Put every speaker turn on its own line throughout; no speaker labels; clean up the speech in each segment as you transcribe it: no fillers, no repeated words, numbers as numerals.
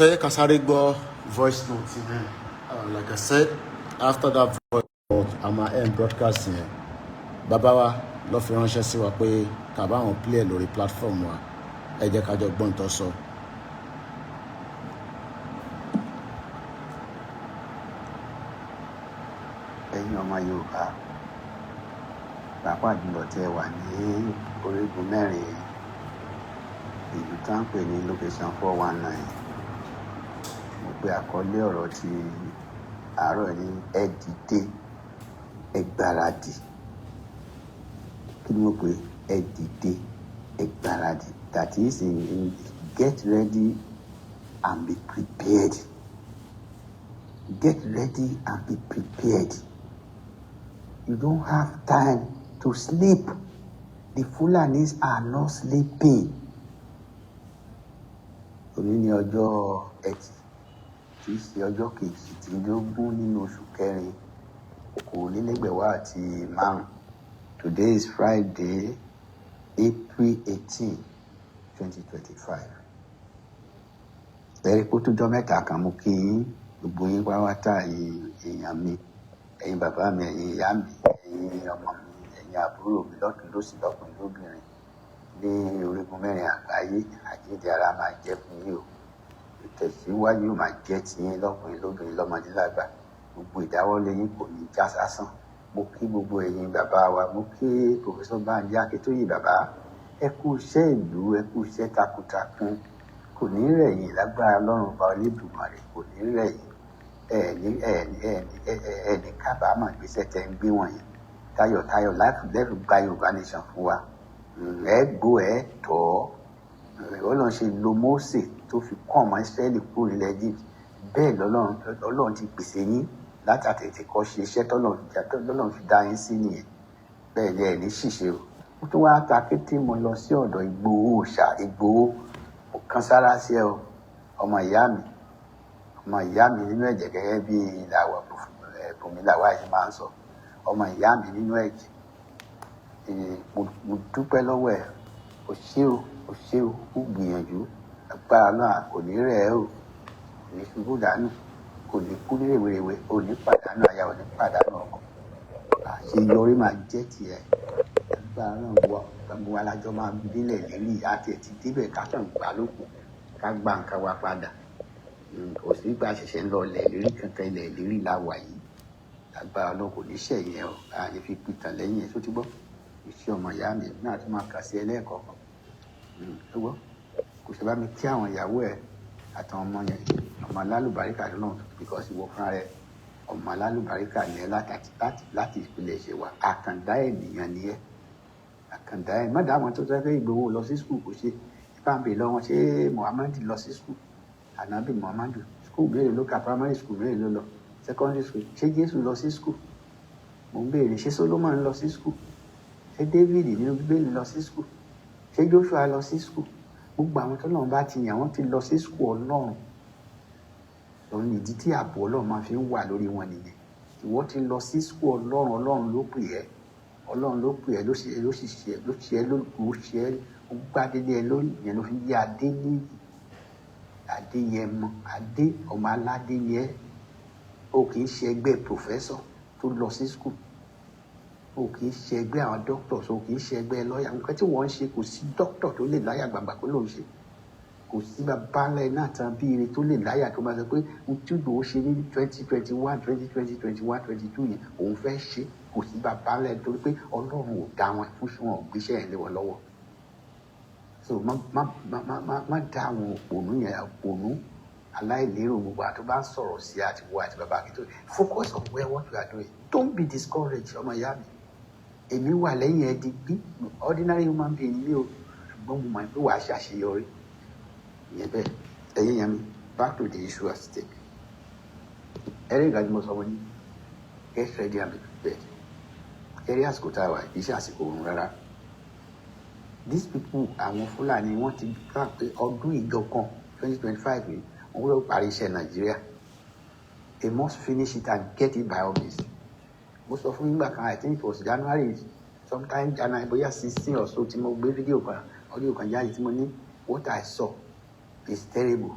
So you can start go voice notes. Like I said, after that voice note, I'm going to end broadcasting. Bàbá wa ló fi ránṣẹ́ sí wa pé ká bá wọn play lórí platform wa. Ẹ jẹ́ ká jọ gbọ́n tó sọ.
Ẹ̀yin ọmọ Yorùbá, pàápàá jùlọ tẹ́ wà ní orígun mẹ́rin ìlú tá ń pè ní location 419. Mo pe àkọlé ọ̀rọ̀ tí àárọ̀ ní ẹ dìde, ẹ gbáradì. Kí ni mo pè ẹ dìde, ẹ gbáradì? That is in get ready and be prepared. Get ready and be prepared. You don't have time to sleep. The Fulanis are not sleeping. Òní ni ọjọ́ Ẹtì, tí í ṣe ọjọ́ kejìdínlógún nínú oṣù kẹrin, okòólélẹ́gbẹ̀wá àti márùn. Today is Friday, April 18, 2025. Bẹ́ẹ̀ni kó tó jọ́ mẹ́ta kan mú kí gbogbo yín pátá èèyàn mi, ẹ̀yin bàbá mi, ẹ̀yin ìyá mi, ẹ̀yin ọmọ mi, ẹ̀yin àbúrò mi lọ́tùn lósì lọ́kùnrin lóbìnrin ní orígun mẹ́rin àgbáyé. Àjíǹde ara máa jẹ́ fún yín o. Ìtẹ̀síwájú máa jẹ́ tiyín lọ́kùnrin lóbìnrin lọ́mọdé lágbà. Gbogbo ìdáwọ́lé yín kò ní já sásán. Mo kí gbogbo ẹ̀yin bàbá wa, mo kí Professor Bánjí Akíntóyè bàbá. Ẹ kú iṣẹ́ ìlú, ẹ kú iṣẹ́ takuntakun. Kò ní rẹ̀yìn lágbára Ọlọ́run bá Olódùmarè, kò ní rẹ̀yìn. Ẹni kábàámọ̀ ìgbésẹ̀ tẹ́ ń gbé wọ̀nyí. Tayọ̀tayọ̀ lẹ́rù gba Yorùbá nation fún wa. Ẹ gbọ́ ẹ tọ́. Ọlọ́run ṣe lo Mósè tó fi kọ́ ọmọ Ísírẹ́lì kúrò nílẹ̀ Egypt. Bẹ́ẹ̀ lọ́lọ́run ti pèsè yín látàtẹ̀tẹ̀ kọ́ ṣe iṣẹ́ tọ́lọ́run fi dá yín sí nìyẹn. Bẹ́ẹ̀ ni ẹ̀ ní ṣìṣe o. Mo tún wá ta kété mo lọ sí ọ̀dọ̀ Ìgbòho Ìgbòho. Mo kan sára sí ẹ o, ọmọ ìyá mi nínú ẹ̀jẹ̀, gẹ́gẹ́ bí Bùnmi Làwá yìí máa ń sọ. Ọmọ ìyá mi nínú ẹ̀jẹ̀. Mo dúpẹ́ lọ́wọ́ ẹ̀. O ṣé o, ó gbìyànjú. Agbára náà kò ní rẹ̀ ẹ́ o, kò ní ṣubú dànù, kò ní kú ní rèwerèwe, ò ní pàdánù aya, ò ní pàdánù ọkọ. Àṣeyọrí máa jẹ́ tiẹ̀. Agbára náà gbogbo alájọ máa délẹ̀ lérí àti ẹ̀tì débẹ̀ ká kàn gbà lókun, ká gba nǹkan wa padà. Kò sí gbà ṣẹ̀ṣẹ̀ ń lọ ilẹ̀ lérí kankan, ilẹ̀ lérí la wà yìí. Agbára náà kò ní ṣẹ̀yìn ẹ̀ o, a lè fi pìtàn lẹ́yìn ẹ̀ tó ti gbọ́. Iṣẹ́ ọmọ ìyá mi náà tún máa kà sí ẹlẹ́ẹ̀kọ̀ọ̀kan. Tó gbọ́, kò ṣe bá mi kí àwọn ìyàwó ẹ̀ àtàwọn ọmọ yẹn, ọmọ alálùbáríkà lọ́nà, because ìwọ fúnra rẹ̀ ọmọ alálùbáríkà ni ẹ láti ìpìlẹ̀ ṣe wà. Àkàndá ènìyàn ni ẹ. Àkàndá ẹ̀ má dáwọn tó tẹ́ fẹ́ Ìgbòho lọ sí skul kò ṣe. Ìpàǹbì lọ́wọ́ ṣé Muhammad lọ sí skul? Ànábì Muhammadu skul mélòó ló kà? Primary school mélòó ló lọ? Secondary school? Ṣé Jésù lọ sí skul? Mo ń béèrè, ṣé Solomon lọ sí skul? Ṣé David nínú Bíbélì lọ sí skul? Ṣé Joshua lọ sí skul? Gbogbo àwọn tó náà bá ti yàn wọ́n ti lọ sí skul Ọlọ́run. Òun ìdí tí ààbò Ọlọ́run máa fi ń wà lórí wọn nìyẹn. Ìwọ ti lọ sí skul Ọlọ́run, Ọlọ́run ló pè ẹ́. Ọlọ́run ló pè ẹ́, ló ṣe ẹ́ ó gbádélé ẹ lórí, ìyẹn ló fi yí adé níyì. Adéyẹmọ, Adé ọmọ aládé ni ẹ́. O kì í ṣe ẹgbẹ́ pòfẹ́sọ̀ tó lọ sí skul. O kì í ṣe ẹgbẹ́ àwọn doctors, o kì í ṣe ẹgbẹ́ lọ́yà. Nǹkan tí wọ́n ń ṣe kò sí doctor tó lè láyà gbàgbà kó ló ń ṣe. kò sí bàbá ńlá iná tán bí ire tó lè láyà tó máa sọ pé ohun tí Ìgbòho ṣe ní 2021 2022 yẹn òun fẹ́ ṣe, kò sí bàbá ńlá torí pé Ọlọ́run ò dá wọn fún ṣé wọn ò gbéṣẹ́ yẹn lé wọn lọ́wọ́. So má dá àwọn òpònú yẹn, òpònú aláìlérò gbogbo àti bá ń sọ̀rọ̀ sí àti wo àti bàbá Akíntó. Focus on what you are doing. Don't be discouraged, ọmọ ìyá mi. Èmi wà lẹ́yìn ẹ digbí, ordinary human being mi ò, ṣùgbọ́n mo mọ̀ pé wàá ṣàṣeyọrí. Ìyẹn bẹ́ẹ̀, ẹ̀yin yẹn mi, back to the issue at stake. Ẹ̀rí ìgbà tí mo sọ wọ́n ní, get ready and be prepared. Ẹ̀rí àsìkò tá a wà, kì í ṣe àsìkò òun rárá. These people, àwọn Fúlàní, wọ́n ti gbà pé ọdún ìjọ kan 2025 yìí, wọ́n gbọ́dọ̀ parí iṣẹ́ Nàìjíríà. They must finish it and get it by all means. Mo sọ fún nígbà kan, I think it was January, sometime January, bóyá 16 or so, tí mo gbé fídíò kan, audio kan jáde tí mo ní, what I saw is terrible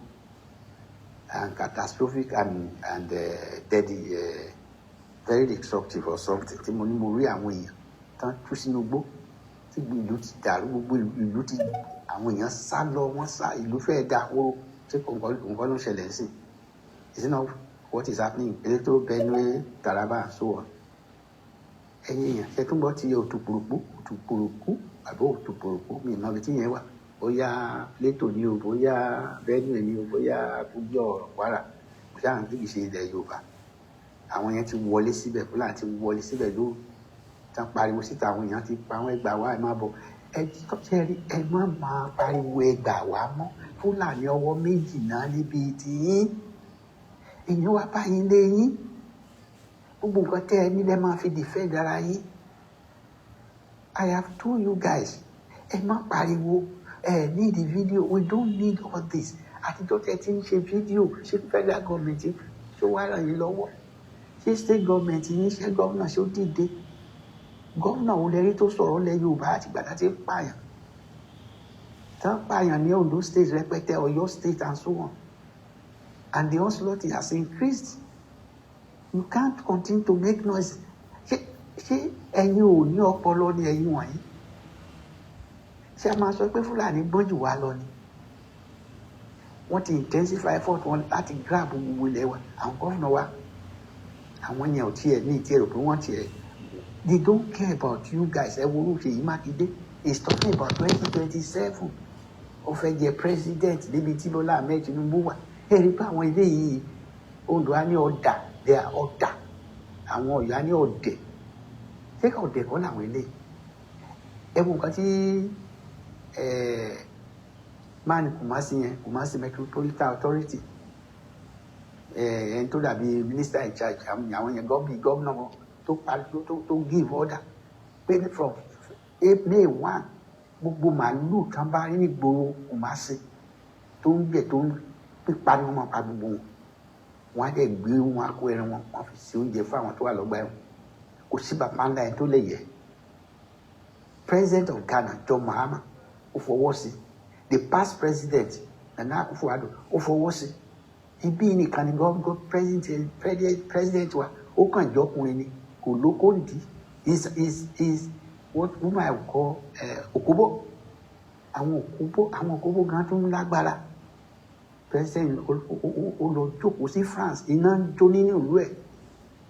and catastrophic and deadly, very destructive or something. Tí mo ní mo rí àwọn èèyàn tán tú sínú igbó, tí ìlú ti dàrú, gbogbo ìlú ti, àwọn èèyàn sá lọ, wọ́n sá, ìlú fẹ́ẹ́ dà wó, tí nǹkan ló ṣẹlẹ̀ sí. Is it not what is happening? Electro Benue, Taraba and so on. Ẹ̀yin èèyàn ṣe tún gbọ́ ti òtùpùrùkù àbí òtùpùrùkù mi ìmọ̀ ibi tí yẹn wà. Bóyá Plateau ni o, bóyá Benue ni o, bóyá Kogi or Kwara, bóyá àwọn tí kì í ṣe ilẹ̀ Yorùbá. Àwọn yẹn ti wọlé síbẹ̀, Fúlàní ti wọlé síbẹ̀ ló tán pariwo síta, àwọn èèyàn ti pa àwọn ẹgbàá wa ẹ má bọ̀. Ẹ má máa pariwo ẹgbàá wa mọ́. Fúlàní ọwọ́ méjì náà níbi tí yín. Èèyàn wá bá yín lé yín. Gbogbo nǹkan tẹ́ ẹ nílẹ̀ máa fi defend ara yín. I have told you guys, ẹ má pariwo, ẹ need the video, we don't need all this. Àtijọ́ tẹ́ ti ń ṣe fídíò, ṣé federal government ṣó wá ràn yín lọ́wọ́? Ṣé state government yín, ṣé gómìnà ṣó dìde? Gómìnà wo lẹ́rí tó sọ̀rọ̀ lẹ́ Yorùbá àti gbàdá tí ń pààyàn? Tán pààyàn ní Ondo state rẹpẹtẹ, Ọ̀yọ́ state and so on. And the onslaught has increased. You can't continue to make noise. Ṣé ẹ̀yin ò ní ọpọlọ ní ẹ̀yin wọ̀nyí? Ṣé a máa sọ pé Fúlàní gbọ́n jù wá lọ ni? Wọ́n ti intensify effort wọn láti grab gbogbo ilẹ̀ wa. Àwọn gómìnà wa, àwọn yẹn ò tiẹ̀ ní ìtì ẹ̀rọ pé wọ́n tiẹ̀. They don't care about you guys. Ẹ wo Ṣèyí Mákindé is talking about 2027. Ó fẹ́ jẹ president níbi tí Bọ́lá Ahmed Tinubu wà. Ẹ rí pé àwọn ilé yìí, Ondo á ní ọ̀dà, they are ọ̀dà. Àwọn Ọ̀yọ́ á ní ọ̀dẹ̀. Ṣé ká ọ̀dẹ̀ kọ́ làwọn ilé? Ẹ wo nǹkan tí man Kumasi yẹn, Kumasi Metropolitan Authority, ẹni tó dàbí minister in charge, àwọn yẹn gómìnà wọn tó give order pé from May 1 gbogbo màálù kan bá rí nígboro Kumasi tó ń gbẹ tó ń pípa ní wọn máa pa gbogbo wọn. Wọn á dẹ̀ gbé wọn, á kó ẹran wọn, wọn fi ṣe oúnjẹ fún àwọn tó wà lọ́gbà ẹ̀wọ̀n. Kò sí bàbá ńlá yẹn tó lè yẹ. President of Ghana, John Mahama, ó fọwọ́ sí. The past president, Nana Akufo-Addo, ó fọwọ́ sí. Ibi nìkan ni president wa, ó kàn jọkùnrin ni, kò lóko nìdí. Is what I would call Okubo. Àwọn Okubo gan tó ń lágbára. President ó lọ jókòó sí France, iná ń jó nínú ìlú ẹ̀.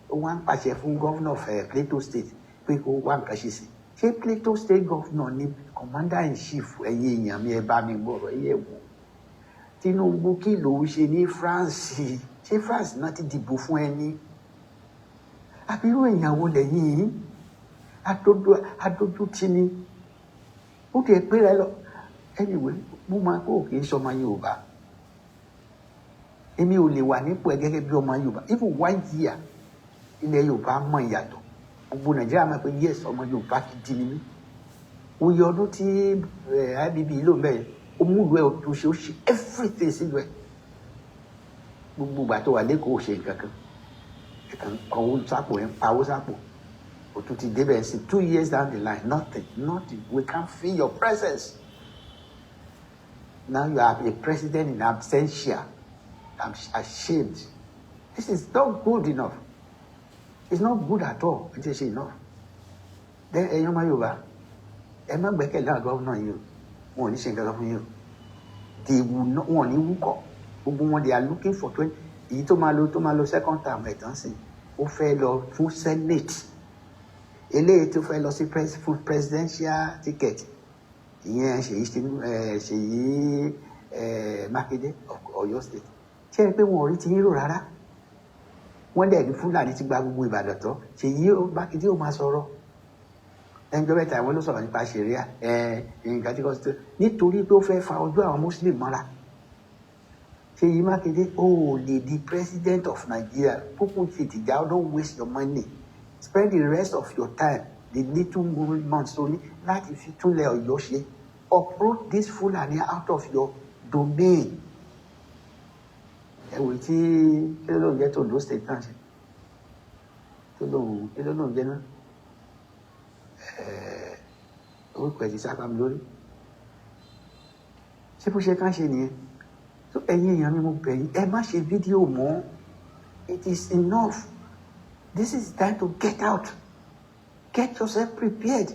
Ó wá ń pàṣẹ fún governor of Plateau State pé kó wá nǹkan ṣe sí. Ṣé Plateau State governor ni commander in chief? Ẹ̀yin èèyàn mi ẹ bá mi gbọ́rọ̀ ẹ̀yẹ̀ wò. Tinubu kí ló ń ṣe ní France? Ṣé France náà ti dìbò fún ẹni? Àbírú èèyàn wo lẹ́yìn yìí? Adójú tí ni. Ó ti ẹ̀ pé rẹ lọ. Anyway, mo máa kó kì í ṣọmọ Yorùbá. Èmi ò lè wà nípò ẹ gẹ́gẹ́ bí ọmọ Yorùbá. Even 1 year, ilẹ̀ Yorùbá mọ ìyàtọ̀. Gbogbo Nàìjíríà máa pé yes, ọmọ Yorùbá gidi ni mí. Oye ọdún tí IBB ló bẹ̀rẹ̀, ó mú ìlú ẹ̀ tó ṣe, ó ṣe everything sílùú ẹ̀. Gbogbo ìgbà tó wà lẹ́kọ̀ọ́ ò ṣe nǹkan kan. Ẹ̀kan ọwọ́ sápò ẹ̀ ń pawó sápò. Ó tún ti débẹ̀ sí 2 years down the line, nothing. We can't feel your presence. Now you are a president in absentia. I'm ashamed. This is not good enough. It's not good at all. It is enough. Then ẹ̀yin ọmọ Yorùbá, ẹ má gbẹ́kẹ̀lé àwọn gómìnà yìí o. Wọn ò ní ṣe nǹkan kan fún yín o. they will not wọn ní wúkọ́ gbogbo wọn they are looking for 20 èyí tó máa lo second term ẹ̀ tán sí ó fẹ́ lọ fún senate eléyìí tó fẹ́ lọ sí fún presidential ticket ìyẹn Ṣèyí Mákindé Ọ̀yọ́ state ṣé ẹ pé wọn ò rí ti yín rò rárá wọ́n dẹ̀ ní Fúlàní ti gba gbogbo Ìbàdàn tán Ṣèyí Mákindé ò máa sọ̀rọ̀ ẹnjọ́ mẹ́ta àwọn ló sọ̀rọ̀ nípa ṣẹ̀ríà nǹkan tí kò sí nítorí tó fẹ́ fa ojú àwọn muslim mọ́ra Ṣèyí Mákindé ó lè di president of Nigeria púpọ̀ ti tìjà don't waste your money spend the rest of your time the little months tó ní láti fi túnlẹ̀ Ọ̀yọ́ ṣe uproot this Fulani out of your domain ẹ̀wò tí kí ló lóun jẹ́ tó Ondo state náà ṣe kí ló lóun jẹ́ náà orúkọ ẹ̀ ti sápá mi lórí ṣé bó ṣe ká ṣe nìyẹn tó ẹ̀yin èèyàn mi mo bẹ̀ yín ẹ má ṣe fídíò mọ́ it is enough this is time to get out get yourself prepared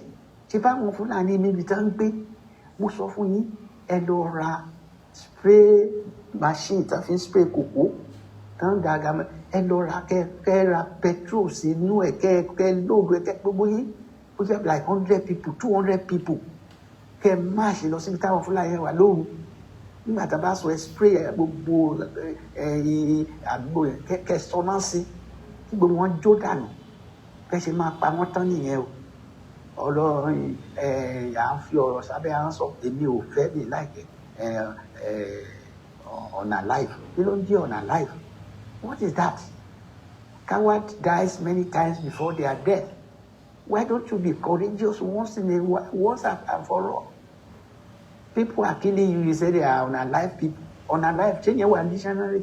ṣe báwọn Fúlàní níbi tá ń gbé mo sọ fún yín ẹ lọ ra spray machine tá fi ń spray kòkó tá ń gàgà ẹ lọ ra kẹ ra petrol sínú ẹ kẹ lóògùn ẹ kẹ gbogbo yín ó jẹ́ like 100 people 200 people kẹ máa ṣe lọ síbi táwọn Fúlàní wà lóru nígbà tá a bá sọ ẹ spray ẹ gbogbo àdúgbò yẹn kẹ sọ náà sí kí gbogbo wọn jó dànù bẹ́ẹ̀ ṣe máa pa wọ́n tán nìyẹn o Ọlọ́run à ń fi ọ̀rọ̀ sábẹ́ à ń sọ èmi ò fẹ́ mi láìpẹ́ ọ̀nà life kí ló ń jẹ́ ọ̀nà life what is that coward dies many times before they are dead why don't you be courageous once and for all people are killing you say they are ọ̀nà life people ọ̀nà life change your dictionary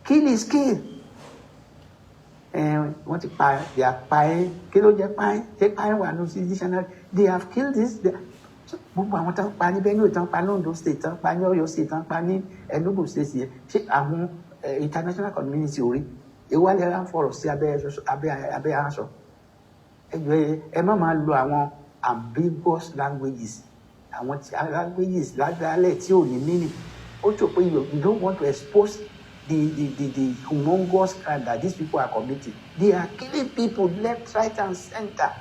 kill is kill wọ́n ti pa they are paying kí ló jẹ́ paying ṣé paying wà ní sí dictionary they have killed this gbogbo àwọn tán pa ní Benue tán pa ní Ondo state tán pa ní Ọ̀yọ́ state tán pa ní Enugu state yẹn ṣé àwọn international community orí ewa lè rán fọ̀rọ̀ sí abẹ́ aṣọ ẹ má máa lo àwọn ambiguous languages àwọn languages ládàálẹ̀ tí ò ní meaning ó tó pé you don't want to expose the humongous crime that these people are committing. They are killing people left, right, and center.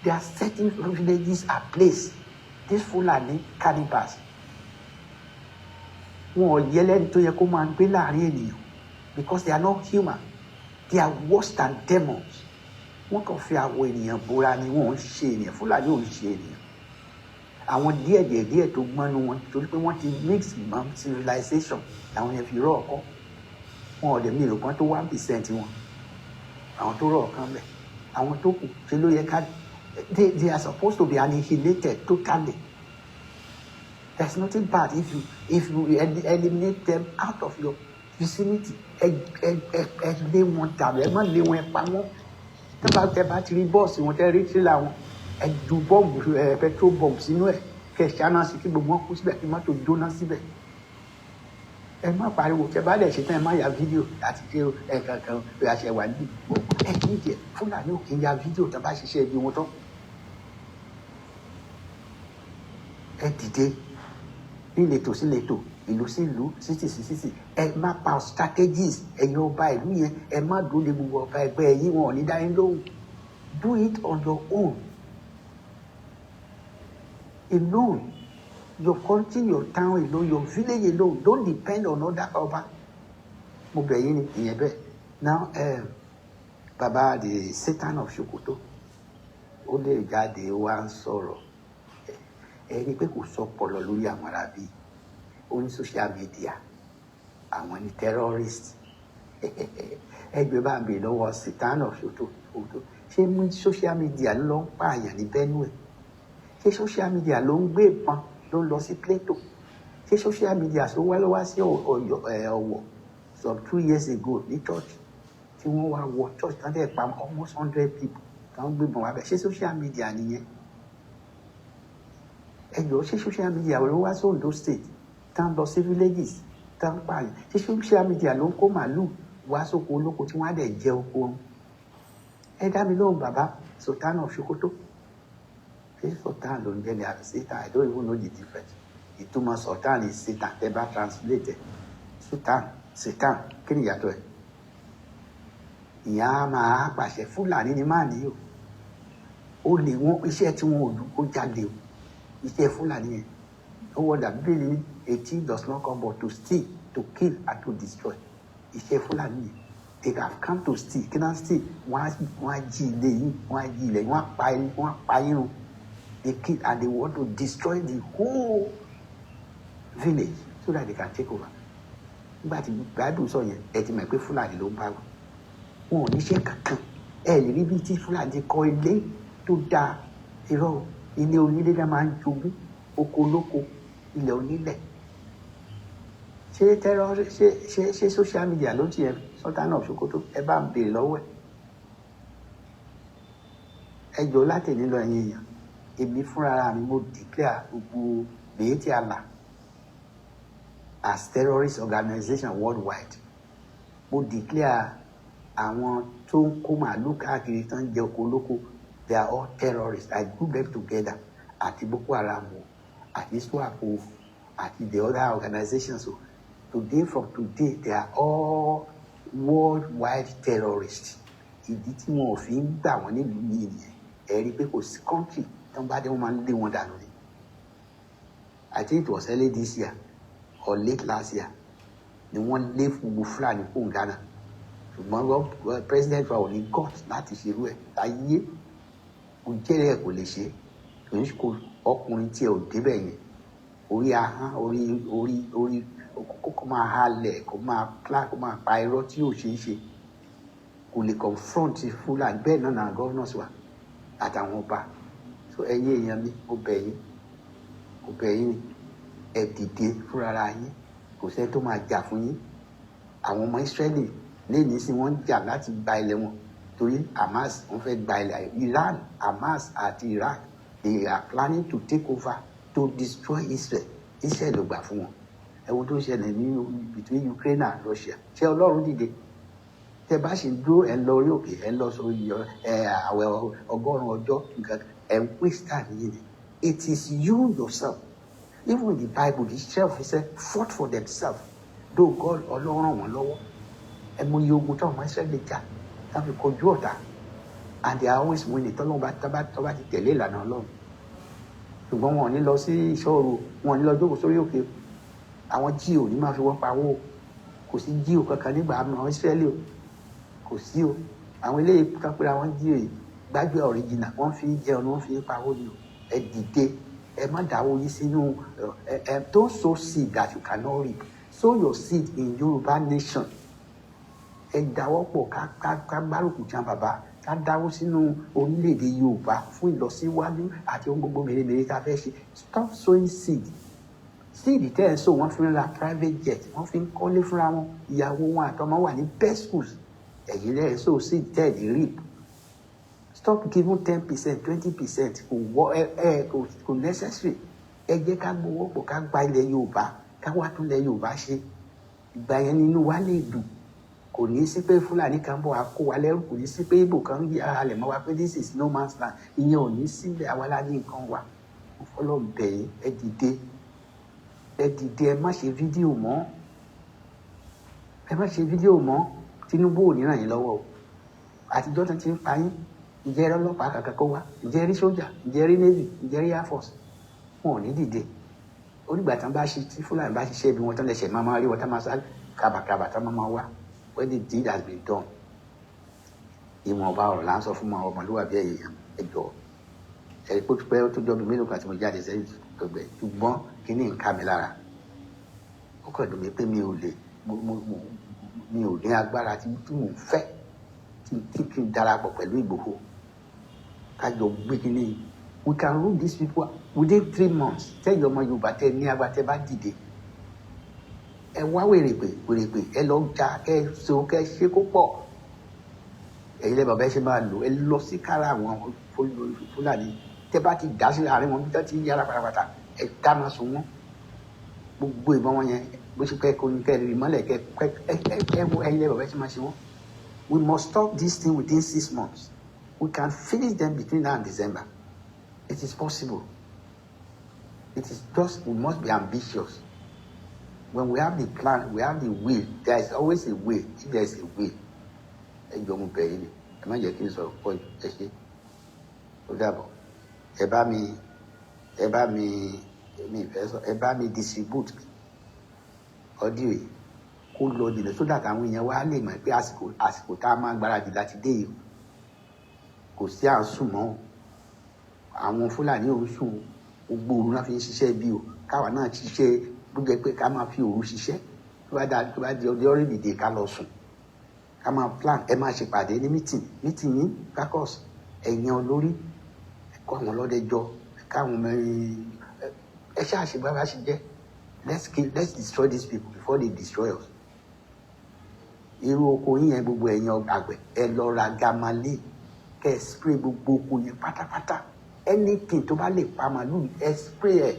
They are setting villages ablaze. These Fulani cannibals. Wọn ò yẹlẹ́ni tó yẹ kó máa gbé láàrin ènìyàn because they are not human. They are worse than demons. Wọ́n kàn fi àwọ̀ ènìyàn bóra ni wọ́n ń ṣe ènìyàn. Fúlàní ò ń ṣe ènìyàn. Àwọn díẹ̀ tó gbọ́nú wọn torí pé wọ́n ti mix civilization làwọn yẹn fi rọ́ ọ̀kọ́. Wọn ò lè mí ìrògbọ́n tó 1% wọn àwọn tó rọ̀ ọ̀kan bẹ̀ àwọn tó kù ṣe ló yẹ ká they are supposed to be annihilated totally there is nothing bad if you eliminate them out of your vicinity ẹ lé wọn tàbí ẹ má lé wọn ẹ pa wọn tẹ́ bá ti rí bọ́ọ̀sì wọn tẹ́ rí tírélà wọn ẹ ju bọ́ọ̀mù petrol bomb sínú ẹ kẹ́ ṣáná sí kí gbogbo wọn kú síbẹ̀ kí mọ́tò jóná síbẹ̀. Ẹ má pariwo tẹ bá dẹ̀ ṣe tán ẹ má ya fídíò àti ṣe kankan pé a ṣe wà ní ẹ kì í jẹ Fúlàní ò kì í ya fídíò tó bá ṣiṣẹ́ ibi wọn tán. Ẹ dìde níletò sí letò ìlú sí ìlú city sí city ẹ má pa strategies ẹ̀yin ọba ìlú yẹn ẹ má dúró de gbogbo ọba ẹgbẹ́ ẹ̀yin wọn ò ní dá yín lóhùn do it on your own alone. Your country, your town alone, your village alone. Don't depend on other ọba. Mo bẹ̀ yín ni ìyẹn bẹ́ẹ̀. Now, Baba the Satan of Sokoto, ó lè jáde wá ń sọ̀rọ̀. Ẹni pé kò sọ pọlọ lórí àwọn arábí. Ó ní social media. Àwọn ni terrorist. Ẹgbẹ́ bá ń bè lọ́wọ́ Satan of Sokoto. Ṣé mú social media ló ń pààyàn ní Benue? Ṣé social media ló ń gbé ìbọn? Ló ń lọ sí Plateau ṣé social media tó wá lọ́wọ́ sí Ọ̀wọ̀ some 2 years ago ní church tí wọ́n wá wọ church tán dẹ̀ pa almost 100 people tán gbébọn wá bẹ̀ ṣé social media nìyẹn ẹ jọ̀ọ́ ṣé social media ló wá sí Ondo state tán lọ sí villages tán pààyàn ṣé social media ló ń kó màálù wá sóko olóko tí wọ́n á dẹ̀ jẹ oko wọn ẹ dá mi lóhùn bàbá Sultan of Sokoto. Sultan ló ń jẹ́ ní Satan I don't even know the difference ìtumọ̀ sultan ní satan tẹ́ bá translate satan kí ni ìyàtọ̀ ẹ̀ ìyá máa pàṣẹ Fúlàní ni máa ní ó lè wọ́n iṣẹ́ tí wọ́n ò lù kó jáde o iṣẹ́ Fúlàní yẹn ó wọ́dà bíbélì ní a thief does not come but to steal to kill and to destroy iṣẹ́ Fúlàní yẹn they have come to steal kí náà steal wọ́n á jí ilé yìí wọ́n á jí ilẹ̀ wọ́n á pa irun they kill and they want to destroy the whole village so that they can take over nígbà tí Bible sọ yẹn ẹ ti mọ̀ pé Fúlàní ló ń bá wọn ò níṣẹ́ kankan ẹ lè rí bí tí Fúlàní kọ́ ilé tó dáa irọ́ ilé onílé náà máa ń jogún oko olóko ilẹ̀ onílẹ̀ ṣé social media ló ti ẹ Sultan of Sokoto ẹ bá ń béèrè lọ́wọ́ ẹ jọ láti nílò ẹ̀yìn èèyàn èmi fúnra mi mo declare gbogbo Bayelsa Allah as terrorist organization worldwide mo declare àwọn tó ń kó màálù káàkiri tó ń jẹ oko olóko they are all terrorists. I group them together àti Boko Haram àti SWAP àti the other organizations o today from today they are all worldwide terrorists. Ìdí tí wọn ò fi ń gbà wọn nílùú yìí nìyẹn ẹ rí i pé kò sí country tó ń bá dé wọn máa ń lé wọn dànù ni. I think it was early this year or late last year ni wọ́n lé gbogbo Fúlàní kó Ghana ṣùgbọ́n president wa ò ní gut láti ṣerú ẹ̀ láyé kò jẹ́rìí ẹ̀ kò lè ṣe kò ọkùnrin tí ẹ ò débẹ̀ yẹn orí ahọ́n orí kó máa halẹ̀ kó máa pa irọ́ tí ò ṣeé ṣe kò lè confront Fúlàní bẹ́ẹ̀ náà náà governors wa àtàwọn ọba so ẹ̀yin èèyàn mi mo bẹ̀ yín ẹ dìde fúnra yín kò sẹ́ni tó máa jà fún yín àwọn ọmọ Ísírẹ́lì lẹ́yìn sí wọ́n ń jà láti gba ilẹ̀ wọn torí Hamas wọ́n fẹ́ gba ilẹ̀ Iran Hamas àti Iraq they are planning to take over to destroy Israel Israel ló gbà fún wọn ẹ̀wọ̀n tó ṣẹlẹ̀ ní between Ukraine and Russia ṣé Ọlọ́run dìde tẹ bá ṣe dúró ẹ lọ orí òkè ẹ lọ sórí àwẹ̀ ọgọ́rùn-ún ọjọ́ nǹkan ẹ ń waste time yìí ni it is you yourself even in the Bible the self said fought for themselves though God Ọlọ́run ràn wọ́n lọ́wọ́ ẹ mọ iye ogun táwọn ọmọ Ísírẹ́lì jà láti kojú ọ̀tá and they are always winning tọ́lọ́run bá ti tẹ̀lé ìlànà Ọlọ́run ṣùgbọ́n wọn ò ní lọ sí ìṣòro wọn ò ní lọ jókòó sórí òkè àwọn jíò ní máa fi wọ́n pawó kò sí jíò kankan nígbà àwọn Ísírẹ́lì o kò sí o àwọn eléyìí kápẹ́rẹ́ àwọn jíò yìí gbágbé original wọ́n fi jẹun wọ́n fi pawó ni o ẹ dìde ẹ má dáwọ́ yìí sínú don't sow seed that you cannot reap sow your seed in Yoruba nation ẹ dáwọ́ pọ̀ ká gbárùkù tí wọn bàbá ká dáwọ́ sínú orílẹ̀-èdè Yorùbá fún ìlọsíwájú àti ohun gbogbo mèremère tá a fẹ́ ṣe stop sowing seed tẹ́ ẹ̀ ń sọ wọ́n fi ń ra private jet wọ́n fi ń kọ́lé fúnra wọn ìyàwó wọn àtọmọ wà ní best schools ẹ̀yin lẹ́yìn sọ seed tẹ́ ẹ̀ di reap stop giving 10% 20% kò necessary ẹ jẹ́ ká gbowó pọ̀ ká gba ilẹ̀ Yorùbá ká wá tún ilẹ̀ Yorùbá ṣe ìgbà yẹn nínú wa lè dùn kò ní sí pé Fúlàní kan bọ̀ wá kó wa lẹ́rù kò ní sí pé Ìgbò kan yí ara rẹ̀ mọ́ wa pé this is no man's land ìyẹn ò ní sílẹ̀ àwa la ní nǹkan wa mo fọlọ́ bẹ̀yìn ẹ dìde ẹ má ṣe fídíò mọ́ Tinubu ò ní ràn yín lọ́wọ́ o àtijọ́ tó ti ń pa yín ǹjẹ́ rí ọlọ́pàá kankan kó wá ǹjẹ́ rí sójà ǹjẹ́ rí navy ǹjẹ́ rí air force wọn ò ní dìde onígbà tán bá ṣe tí Fúlàní bá ṣiṣẹ́ bí wọ́n tán lẹ́sẹ̀ máa rí wọ́n tán máa sá kàbàkàbà tán máa wá when the deed has been done ìwọ̀nba ọ̀rọ̀ là ń sọ fún ọmọlúwàbí ẹ̀jọ̀ ẹ̀rí pé pẹ́ tó jọ́ bí mélòó kan tí mo jáde sẹ́yìn gbẹ̀gbẹ̀ ṣùgbọ́n kí ní nǹkan mi lára ó kàn dùn mí pé mi ò ní agbára tí mò ń fẹ́ tí kí n darapọ̀ pẹ̀lú Ìgbòho kájọ gbé kí ní we can rule these people within 3 months tẹ́yìn ọmọ Yorùbá tẹ́ ní agbára tẹ́ bá dìde ẹ wá wèrèpè ẹ lọ jà kẹ ṣe kó pọ̀ ẹ̀yin lẹ bàbá ẹ ṣe máa lò ẹ lọ sí kára àwọn Fúlàní tẹ́ bá ti dá sí àárín wọn bí wọ́n ti ń yára pátápátá ẹ dáná sun wọn gbogbo ìbọn wọn yẹn bó ṣe kẹ́ kó ní kẹ́ rí mọ́lẹ̀ kẹ́ wọ ẹ̀yin lẹ bàbá ẹ ṣe máa ṣe wọn. We must stop this thing within 6 months. We can finish them between now and December. It is possible. It is just, we must be ambitious. When we have the plan, we have the will. There is always a way. If there is a will, ẹ jọ̀ọ́ mo bẹ̀ yín ni, ẹ má jẹ́ kí n sọ̀rọ̀ pọ̀ jù, ẹ ṣé, ó dàbọ̀. Ẹ bá mi distribute audio yìí kó lọ jìnnà so that àwọn èèyàn wa lè mọ̀ pé àsìkò tá a máa gbáradì láti dé yìí kò sí à ń sùn mọ́. Àwọn Fúlàní ò ń sùn, gbogbo òru náà fi ń ṣiṣẹ́ bí o, káwa náà ṣiṣẹ́ ló jẹ́ pé ká máa fi òru ṣiṣẹ́, tó bá di ọjọ́ orí dìde ká lọ sùn, ká máa plan. Ẹ máa ṣèpàdé ní meeting yín kákọ́s ẹ̀yìn olórí, ẹ̀kọ́ àwọn ọlọ́dẹ jọ, káwọn mẹ́rin ẹ ṣáà ṣe bá ṣe jẹ́. Let's destroy these people before they destroy us. Irú oko yín yẹn gbogbo ẹ̀yin àgbẹ̀ ẹ lọ ra gamalé kẹ́ ẹ spray gbogbo oko yẹn pátápátá. Anything tó bá lè pa màlúù ẹ spray ẹ.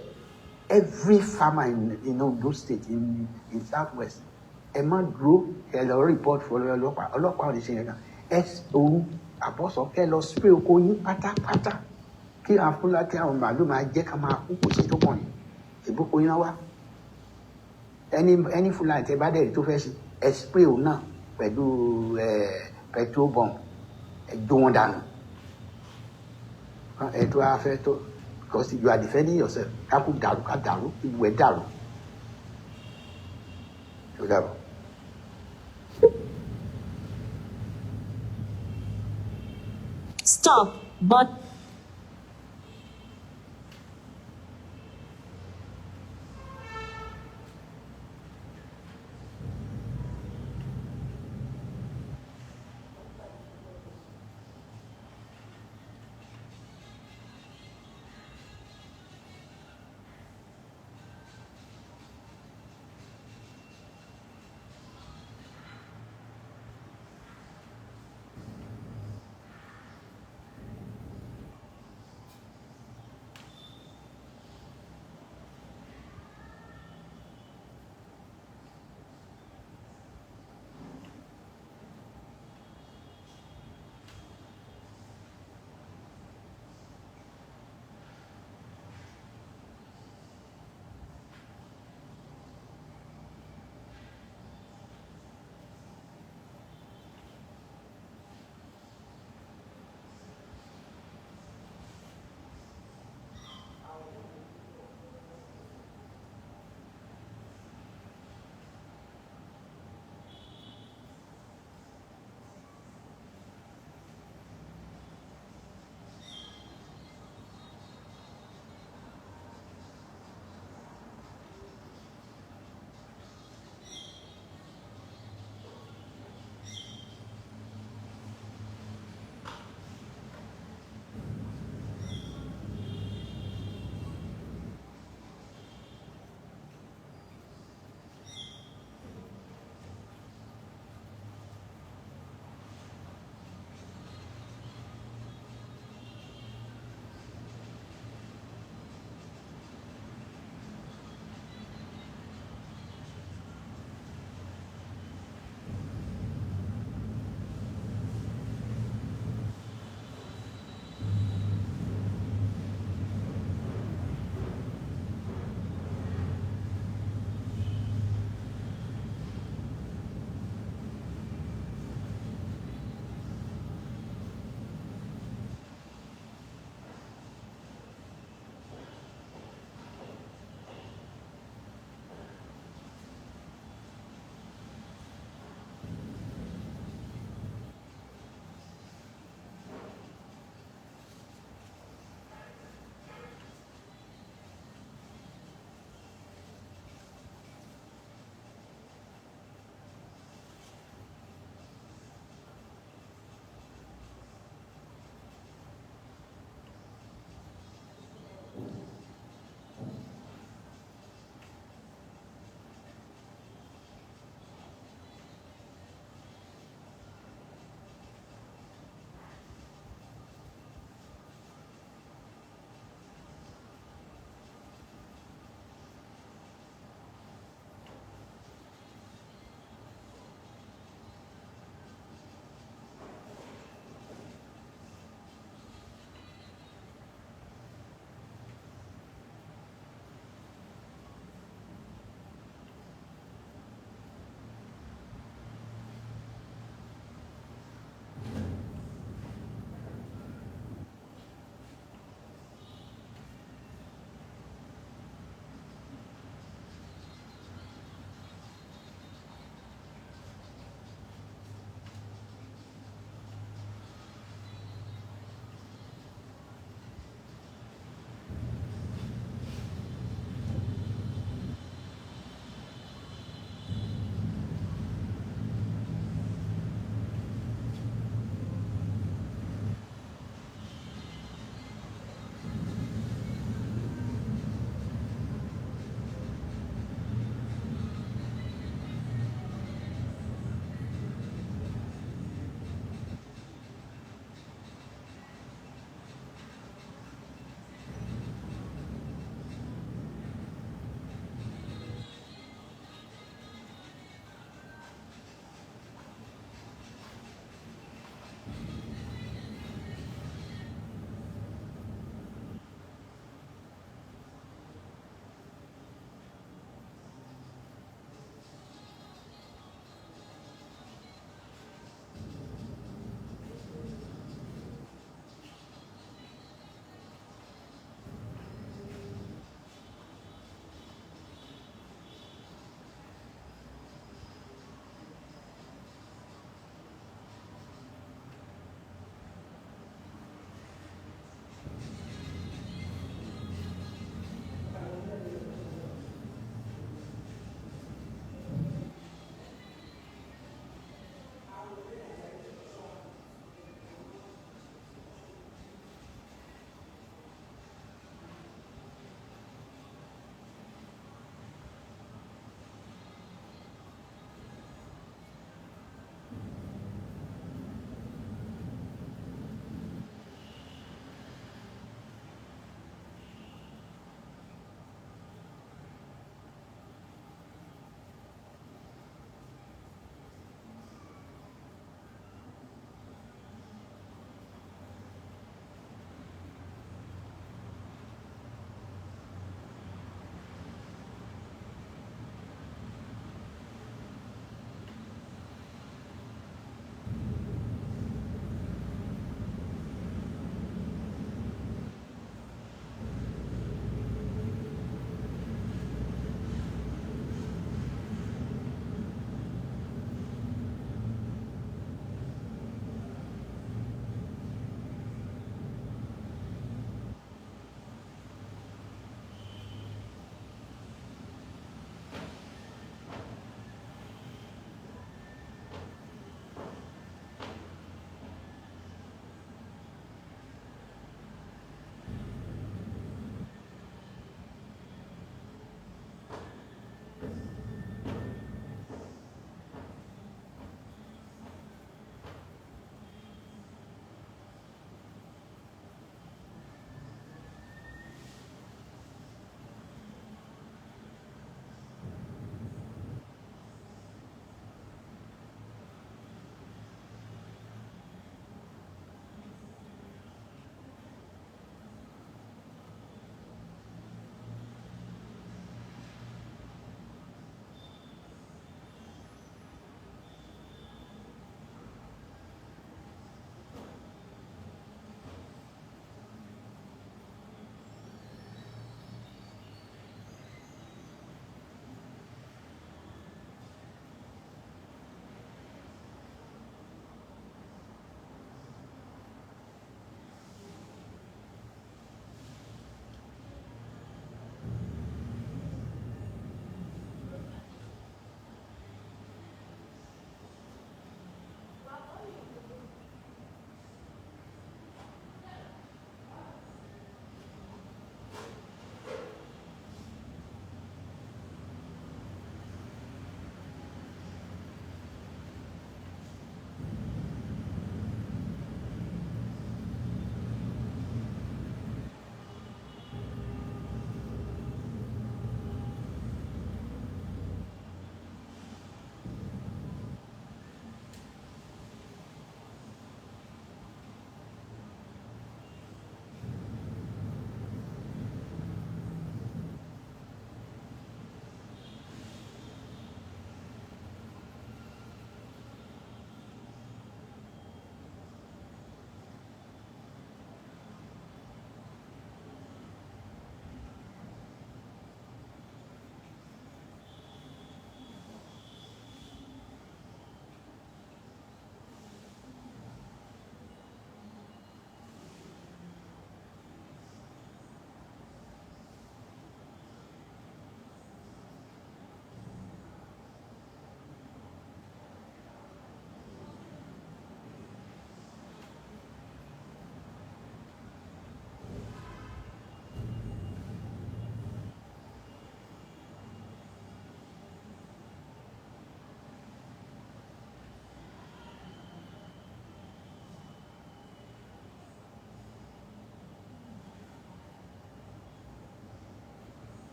Every farmer in Ondo State in Southwest, ẹ má dúró ẹ lọ report fún ọlọ́pàá ò ní ṣe yẹn náà. Ẹ òru àbọ̀sọ̀ kẹ́ ẹ lọ spray oko yín pátápátá kí àwọn Fúlàní kí àwọn màlúù máa jẹ́ ká máa kú kò sí tó kàn yín. Ìbúkọ yín náà wá. Ẹni Fúlàní tẹ bá dẹ̀ tó fẹ́ ṣe ẹ spray òun náà pẹ̀lú petrol bomb, ẹ jó wọn dànù. Ẹ tó a fẹ́ tó, because you are defending yourself. Ká dàrú ìwẹ̀ dàrú. Ṣé o dàbọ̀?
Stop, but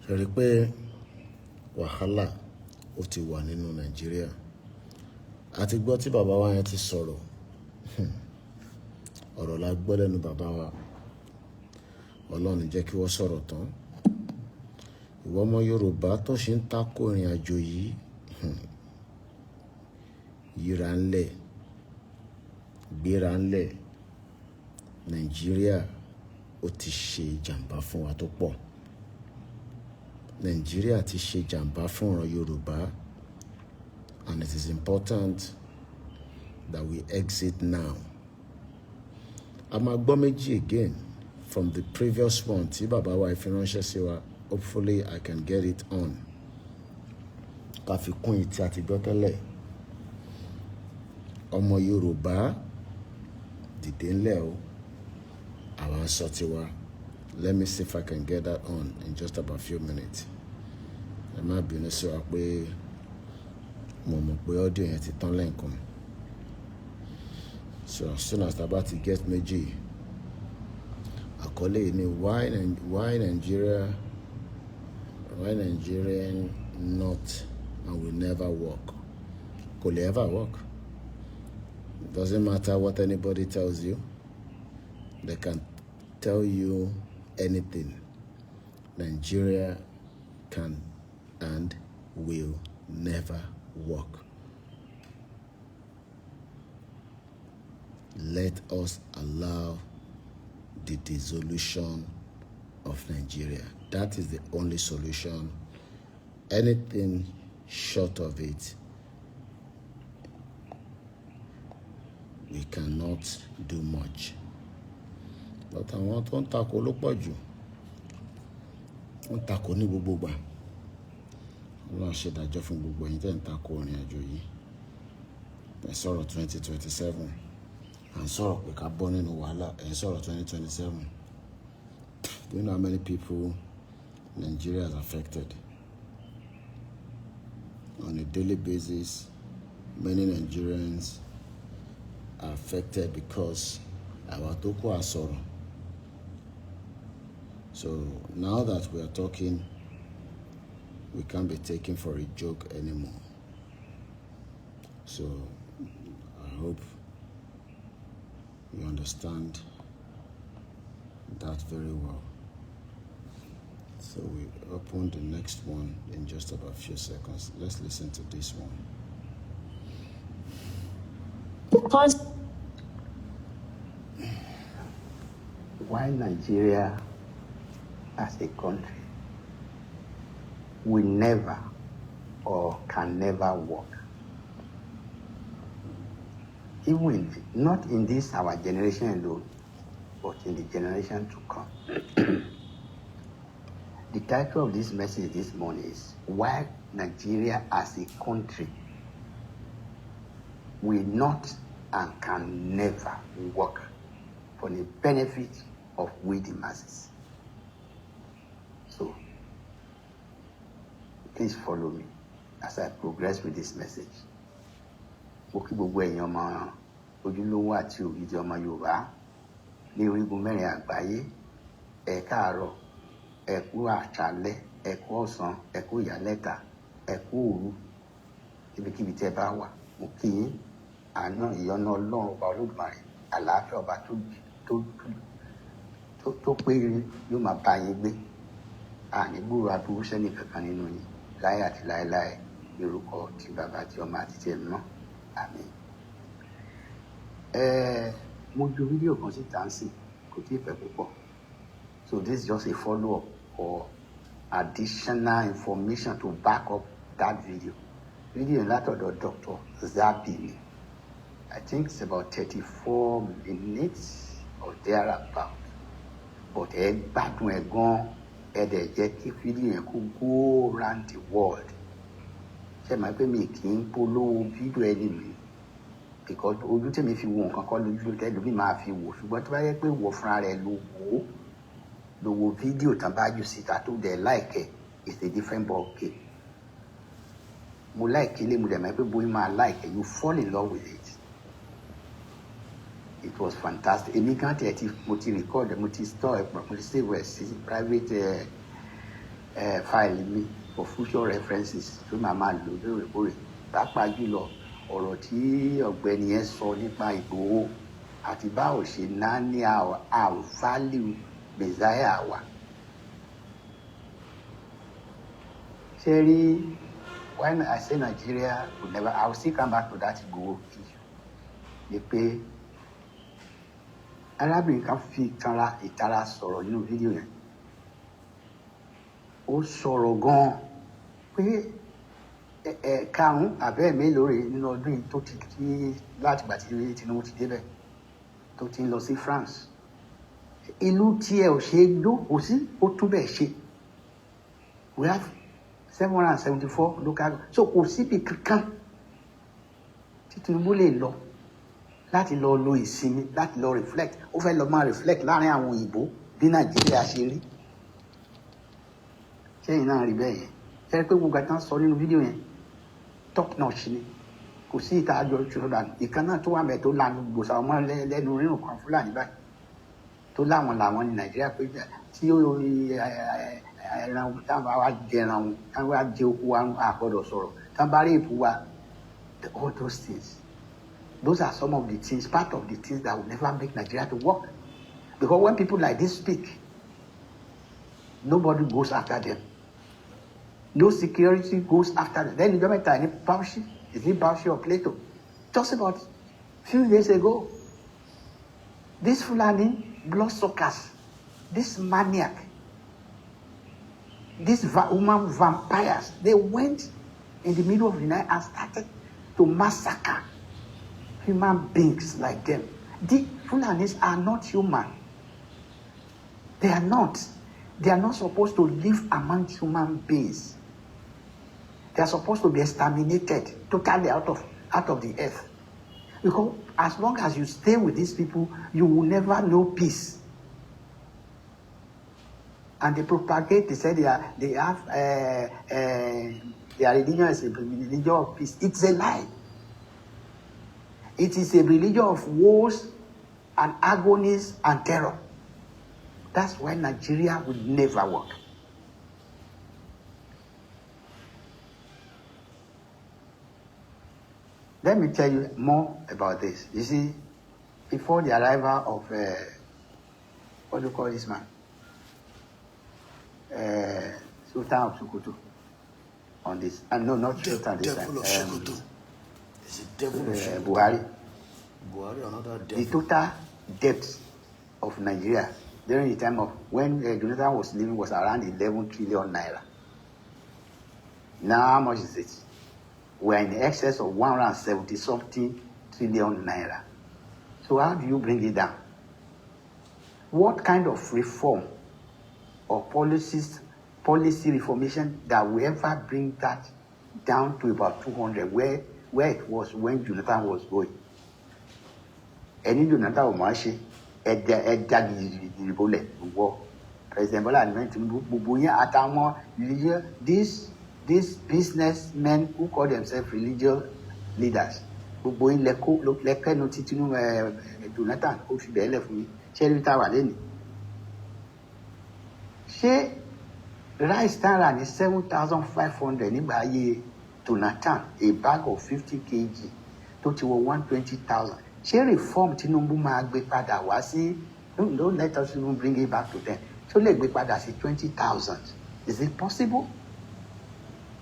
ṣe rí pé wàhálà ó ti wà nínú Nàìjíríà. Àti gbọ́ tí bàbá wa yẹn ti sọ̀rọ̀ ọ̀rọ̀ la gbọ́ lẹ́nu bàbá wa. Ọlọ́run jẹ́ kí wọ́n sọ̀rọ̀ tán. Ìwọ ọmọ Yorùbá tó ṣe ń tako ìrìn àjò yìí yíra ńlẹ̀, gbéra ńlẹ̀. Nàìjíríà ó ti ṣe ìjàmbá fún wa tó pọ̀. Nàìjíríà ti ṣe ìjàmbá fún ọ̀rọ̀ Yorùbá, and it is important that we exit now. A máa gbọ́ méjì again from the previous one tí bàbá wa fi ránṣẹ́ sí wa. Hopefully I can get it on. Ká fi kún ìtí àti gbọ́ tẹ́lẹ̀. Ọmọ Yorùbá dìde ńlẹ̀ o. Àwa sọ tiwa. Let me see if I can get that on in just about a few minutes. Ẹ má bínú sí wa pé mo mọ̀ pé audio yẹn ti tán lẹ́ǹkan. So as soon as about to get méjì, àkọlé ni why Nigerian not and will never work. Kò lè ever work. It doesn't matter what anybody tells you. They can tell you anything. Nigeria can and will never work. Let us allow the dissolution of Nigeria. That is the only solution. Anything short of it, we cannot do much. But àwọn tó ń takò ló pọ̀ jù. Wọ́n takò ní gbogbo ìgbà. Ọlọ́run ṣe ìdájọ́ fún gbogbo ẹ̀yin tẹ́ ń takò ìrìn àjò yìí. Ẹ sọ̀rọ̀ 2027. À ń sọ̀rọ̀ pé ká bọ́ nínú wàhálà. Ẹ sọ̀rọ̀ 2027. Do you know how many people Nigeria has affected? On a daily basis, many Nigerians are affected because our toko are sorrow. So now that we are talking, we can't be taken for a joke anymore. So I hope you understand that very well. So we open the next one in just about a few seconds. Let's listen to this one.
Why Nigeria as a country will never or can never work. Even not in this our generation alone, but in the generation to come. The title of this message this morning is Why Nigeria as a country will not and can never work for the benefit of we the masses. So, please follow me as I progress with this message. Mo kí gbogbo ẹ̀yin ọmọ ojúlówó àti ògidì ọmọ Yorùbá ní orígun mẹ́rin àgbáyé, ẹ káàárọ̀, ẹ kú àṣálẹ́, ẹ kú ọ̀sán, ẹ kú ìyálẹ̀ta, ẹ kú òru, ibikíbi tẹ́ bá wà. Mo kí yín, àánú ìyọ́nú Ọlọ́run ọba Olódùmarè, àlàáfíà ọba tó pé yóò máa bá yín gbé. Àní gbúrò aburú sẹ́ni kankan nínú yín láyé àti láéláé ní orúkọ ti bàbá ti ọmọ àti ti ẹ̀mí náà. Àmín. Mo ju fídíò kan síta ń sìn, kò tí ì pẹ́ púpọ̀. So this is just a follow-up or additional information to back up that video. Video látọ̀dọ̀ Dr. Zabini. I think it's about 34 minutes or thereabout. But ẹ gbádùn ẹ gan, ẹ dẹ̀ jẹ́ kí fídíò yẹn kó go round the world. Ṣé màá pé mi kì í polówó fídíò ẹni mi? Because ojú tèmi fi wo nǹkan kọ́ lójú tẹ́lómi máa fi wò. Ṣùgbọ́n tó bá yẹ pé wọ fúnra rẹ̀ ló wo fídíò tán bá jù síta tó dẹ̀ láìkẹ́, it's a different ball game. Mo láìkẹ́ lé mo dẹ̀ máa pé bóyá máa láìkẹ́, you fall in love with it. It was fantastic. Èmi kan tẹ̀ mo ti record, mo ti store, mo ti save sí private fáìlì mi for future references tó máa máa lò lóòrèkóòrè pàápàá jùlọ ọ̀rọ̀ tí ọ̀gbẹ́ni yẹn sọ nípa Ìgbòho àti báwo ṣe náà ní our value Messiah wa. ṣe rí when I say Nigeria will never, I will still come back to that Igboho issue. Ni pé arábìnrin kan fi ìtara sọ̀rọ̀ nínú fídíò yẹn. Ó sọ̀rọ̀ gan-an pé karùn-ún àbẹ́ mélòó rèé nínú ọdún yìí tó ti láti gbà tí Tinubu ti débẹ̀ tó ti ń lọ sí France. Ìlú tí ẹ ò ṣe é dókòó sí ó tún bẹ̀ ṣe. We have 774 local, so kò síbi kankan tí Tinubu lè lọ láti lọ lo ìsinmi láti lọ reflect. Ó fẹ́ lọ máa reflect láàrin àwọn òyìnbó bí Nàìjíríà ṣe rí. Ṣẹ́yìn náà rí bẹ́ẹ̀ yẹn. Ṣé pé gbogbo àtàn sọ nínú fídíò yẹn top notch ni kò sí ìta àjọ ìṣòro dànù. Ìkan náà tó wà mẹ́ tó lanu gbòòsà ọmọ lẹ́nu rírun kan Fúlàní báyìí tó láwọn ní Nàìjíríà pé tí ó ẹran táwọn wá jẹran wọn táwọn wá jẹ okú wa àgbọ́dọ̀ sọ̀rọ̀ táwọn bá rí èpò wa all those things, those are some of the things, part of the things that will never make Nigeria to work, because when people like this speak, nobody goes after them, no security goes after them. Then ìjọba ìta ní Bauchi, is it Bauchi or Plateau? Just about few days ago, this Fulani bloodsuckers, this maniac, these woman vampires, they went in the middle of the night and started to massacre human beings like them. The Fulanis are not human. They are not. They are not supposed to live among human beings. They are supposed to be exterminated totally out of the earth. Because as long as you stay with these people, you will never know peace. And they propagate, they say their religion is a religion of peace. It's a lie. It is a religion of wars and agonies and terror. That's why Nigeria will never work. Let me tell you more about this. You see, before the arrival of, what do you call this man? Sultan of Sokoto on this. No, not Sultan this time.
It's a devil of Sokoto.
Buhari.
Buhari, another devil.
The total debt of Nigeria during the time of when Jonathan was living was around 11 trillion naira. Now how much is it? We are in excess of 170 something trillion naira. So how do you bring it down? What kind of reform or policy reformation that will ever bring that down to about 200, where it was when Jonathan was going? Any Jonathan or Marshi, President Bola these businessmen who call themselves religious leaders, Jonathan, rice tara ní 7,500 nígbà ayé Jonathan, a bag of 50 kg tó ti wọ 120,000. Ṣé reform Tinubu máa gbé padà wá sí, don't let us even bring it back to 10. Ṣó lè gbé padà sí 20,000? Is it possible?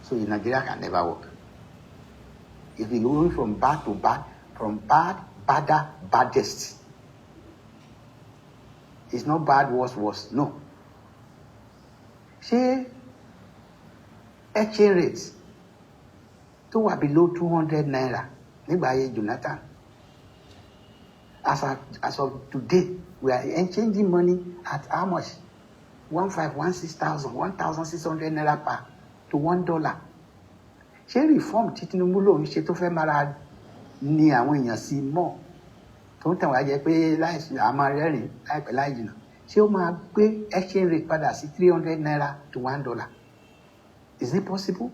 So in Nigeria can never work. If we go from bad to bad, from bad, badder, baddest. It's not bad, worse, no. Ṣé exchange rate tó wà below 200 naira nígbà ayé Jonathan? As of today, we are exchanging money at how much? 1,600 naira to $1. Ṣé reform tí Tinubu lòun ṣe tó fẹ́ mara ní àwọn èèyàn sí mọ́ tó ń tàn wá jẹ pé láìsí àmọ́ rẹ́rìn láìpẹ́ láì jìnnà? Ṣé ó máa gbé exchange rate padà sí 300 naira to $1? Is it possible?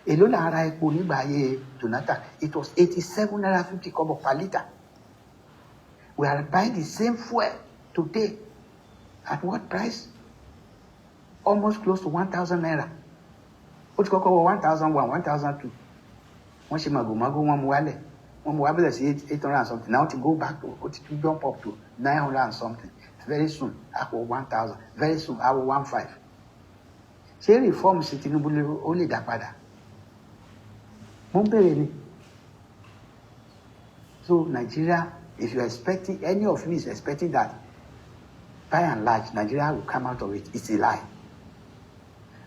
Èló là ń ra epo nígbà ayé Jonathan? It was 87 naira 50 kobo per litre. We are buying the same fuel today. At what price? almost close to 1,000 naira. Ó ti kọ́kọ́ wọ 1,001, 1,002. Wọ́n ṣe màgòmágó wọn mú wálẹ̀. Wọ́n mú wá bẹ̀rẹ̀ sí 800 and something. Now to go back to, to jump up to 900 and something. Very soon, àpò 1,000. Very soon, àpò 1,500. Ṣé reform sí Tinubu ó lè dá padà? Mo ń bèrè ni. So Nigeria, if you're expecting, any of you is expecting that, by and large, Nigeria will come out of it, it's a lie.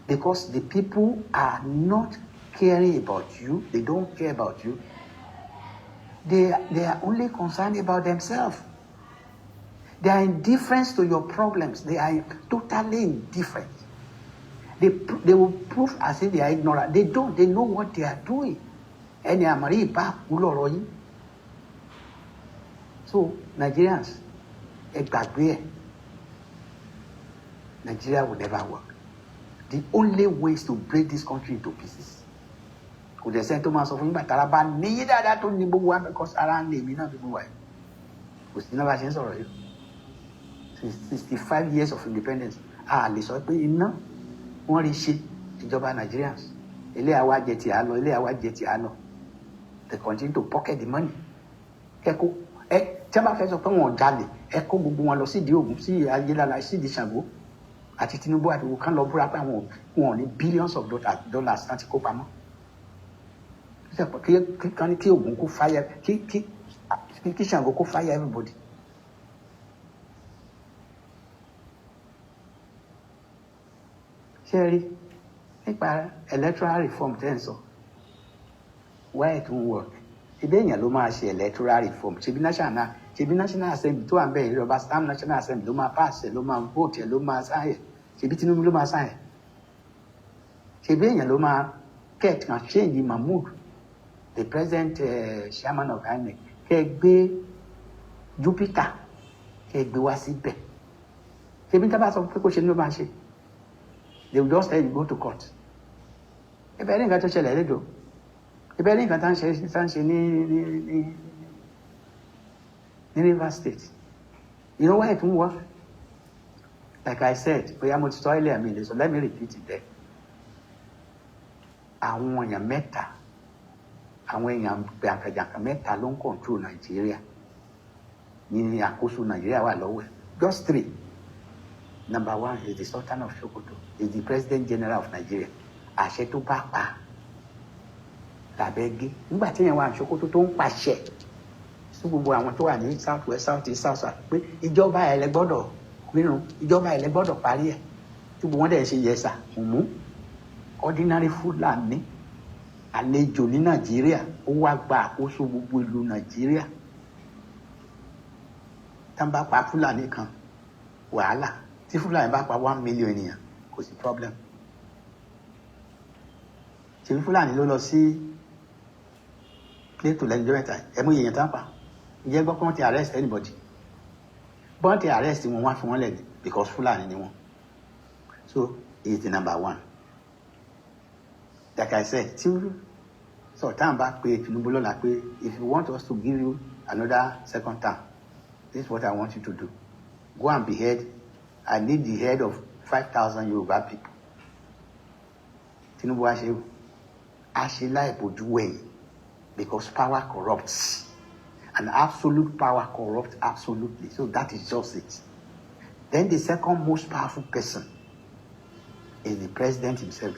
Because the people are not caring about you. They don't care about you. They are only concerned about themselves. They are indifferent to your problems. They are totally indifferent. They will prove as if they are ignorant. They don't. They know what they are doing. Ẹni àmàrí ìbá kú lọ́rọ̀ yín. So Nigerians, ẹ gbàgbé ẹ̀. Nigeria will never work. The only way is to break this country into pieces. Kò dẹ̀ sẹ́ni tó máa sọ fún yín bàtàrà bá níyí dáadáa tó ní gbogbo wa because ara ń lè mí náà gbogbo wa yìí. Kò sí náà bá ṣe ń sọ̀rọ̀ yìí. 65 years of independence. A lè sọ pé iná wọ́n rí ṣe ìjọba Nigerians. Ilé àwa jẹ ti àlọ́, ilé àwa jẹ ti àlọ́. They continue to pocket the money. Tí a bá fẹ́ sọ pé wọ́n jalè, ẹ kó gbogbo wọn lọ sí ìdí Ògùn, sí Ayélára, sí ìdí Ṣàngó. Àti Tinubu àti wò kán lọ búra pé àwọn wọn ní billions of dollars láti kó pamọ́. Kí Ògùn kó fire, kí Ṣàngó kó fire everybody. Ṣé rí nípa electoral reform tẹ́ ń sọ? Why it won't work? Ṣebí èèyàn ló máa ṣe electoral reform. Ṣebí National Assembly tó wà ń bẹ̀ yìí lọ́ba stamp National Assembly ló máa pass ẹ̀, ló máa vote ẹ̀, ló máa sign ẹ̀. Ṣebí Tinubu ló máa sign ẹ̀. Ṣebí èèyàn ló máa get and change Mahmood, the present chairman of INEC, kẹ́ gbé Jupiter, kẹ́ gbé wá síbẹ̀. Ṣebí tá bá sọ pé kó ṣe ní ló máa ṣe. They will just tell you go to court. Ibẹ̀ ní nǹkan tó ṣẹlẹ̀ lédò. Ibẹ̀ ní nǹkan tá ń ṣe ní Rivers State. You know why it won't work? Like I said, bóyá mo ti sọ earlier mi lè sọ, let me repeat it there. Àwọn èèyàn mẹ́ta, àwọn èèyàn jàǹkàjàǹkà mẹ́ta ló ń control Nigeria. Ní àkóso Nigeria wà lọ́wọ́ ẹ̀. Just 3. Number 1 is the Sultan of Sokoto, is the President General of Nigeria. Àṣẹ tó bá pa tàbẹ́gẹ́. Nígbà tí èèyàn wà ní Sokoto tó ń pàṣẹ sí gbogbo àwọn tó wà ní South West, South East, South South pé ìjọba ẹ̀ lẹ gbọ́dọ̀ rírun, ìjọba ẹ̀ lẹ gbọ́dọ̀ parí ẹ̀. Tí gbogbo wọn dẹ̀ ṣe yẹsà, mú ordinary Fulani àlejò ní Nàìjíríà ó wá gba àkóso gbogbo ìlú Nàìjíríà. Tá n bá pa Fulani kan, wàhálà. Tí Fulani bá pa 1 million ènìyàn, kò sí problem. Ṣèbí Fulani ló lọ sí Plateau lẹ́nu jọ́mẹ́ta, ẹ̀mú èèyàn tán pa. Ìjẹ́ gbọ́ pé wọ́n ti arrest anybody. Bọ́n ti arrest wọn wá fi wọ́n lẹ̀ because Fulani ni wọ́n. So he is the number 1. Like I said, tí Sultan bá pe Tinubu lọ́la pé if you want us to give you another second term, this is what I want you to do. Go and behead. I need the head of 5,000 Yoruba people. Tinubu Ashe láìbojú wẹ̀yìn because power corrupts. And absolute power corrupts absolutely. So that is just it. Then the second most powerful person is the president himself,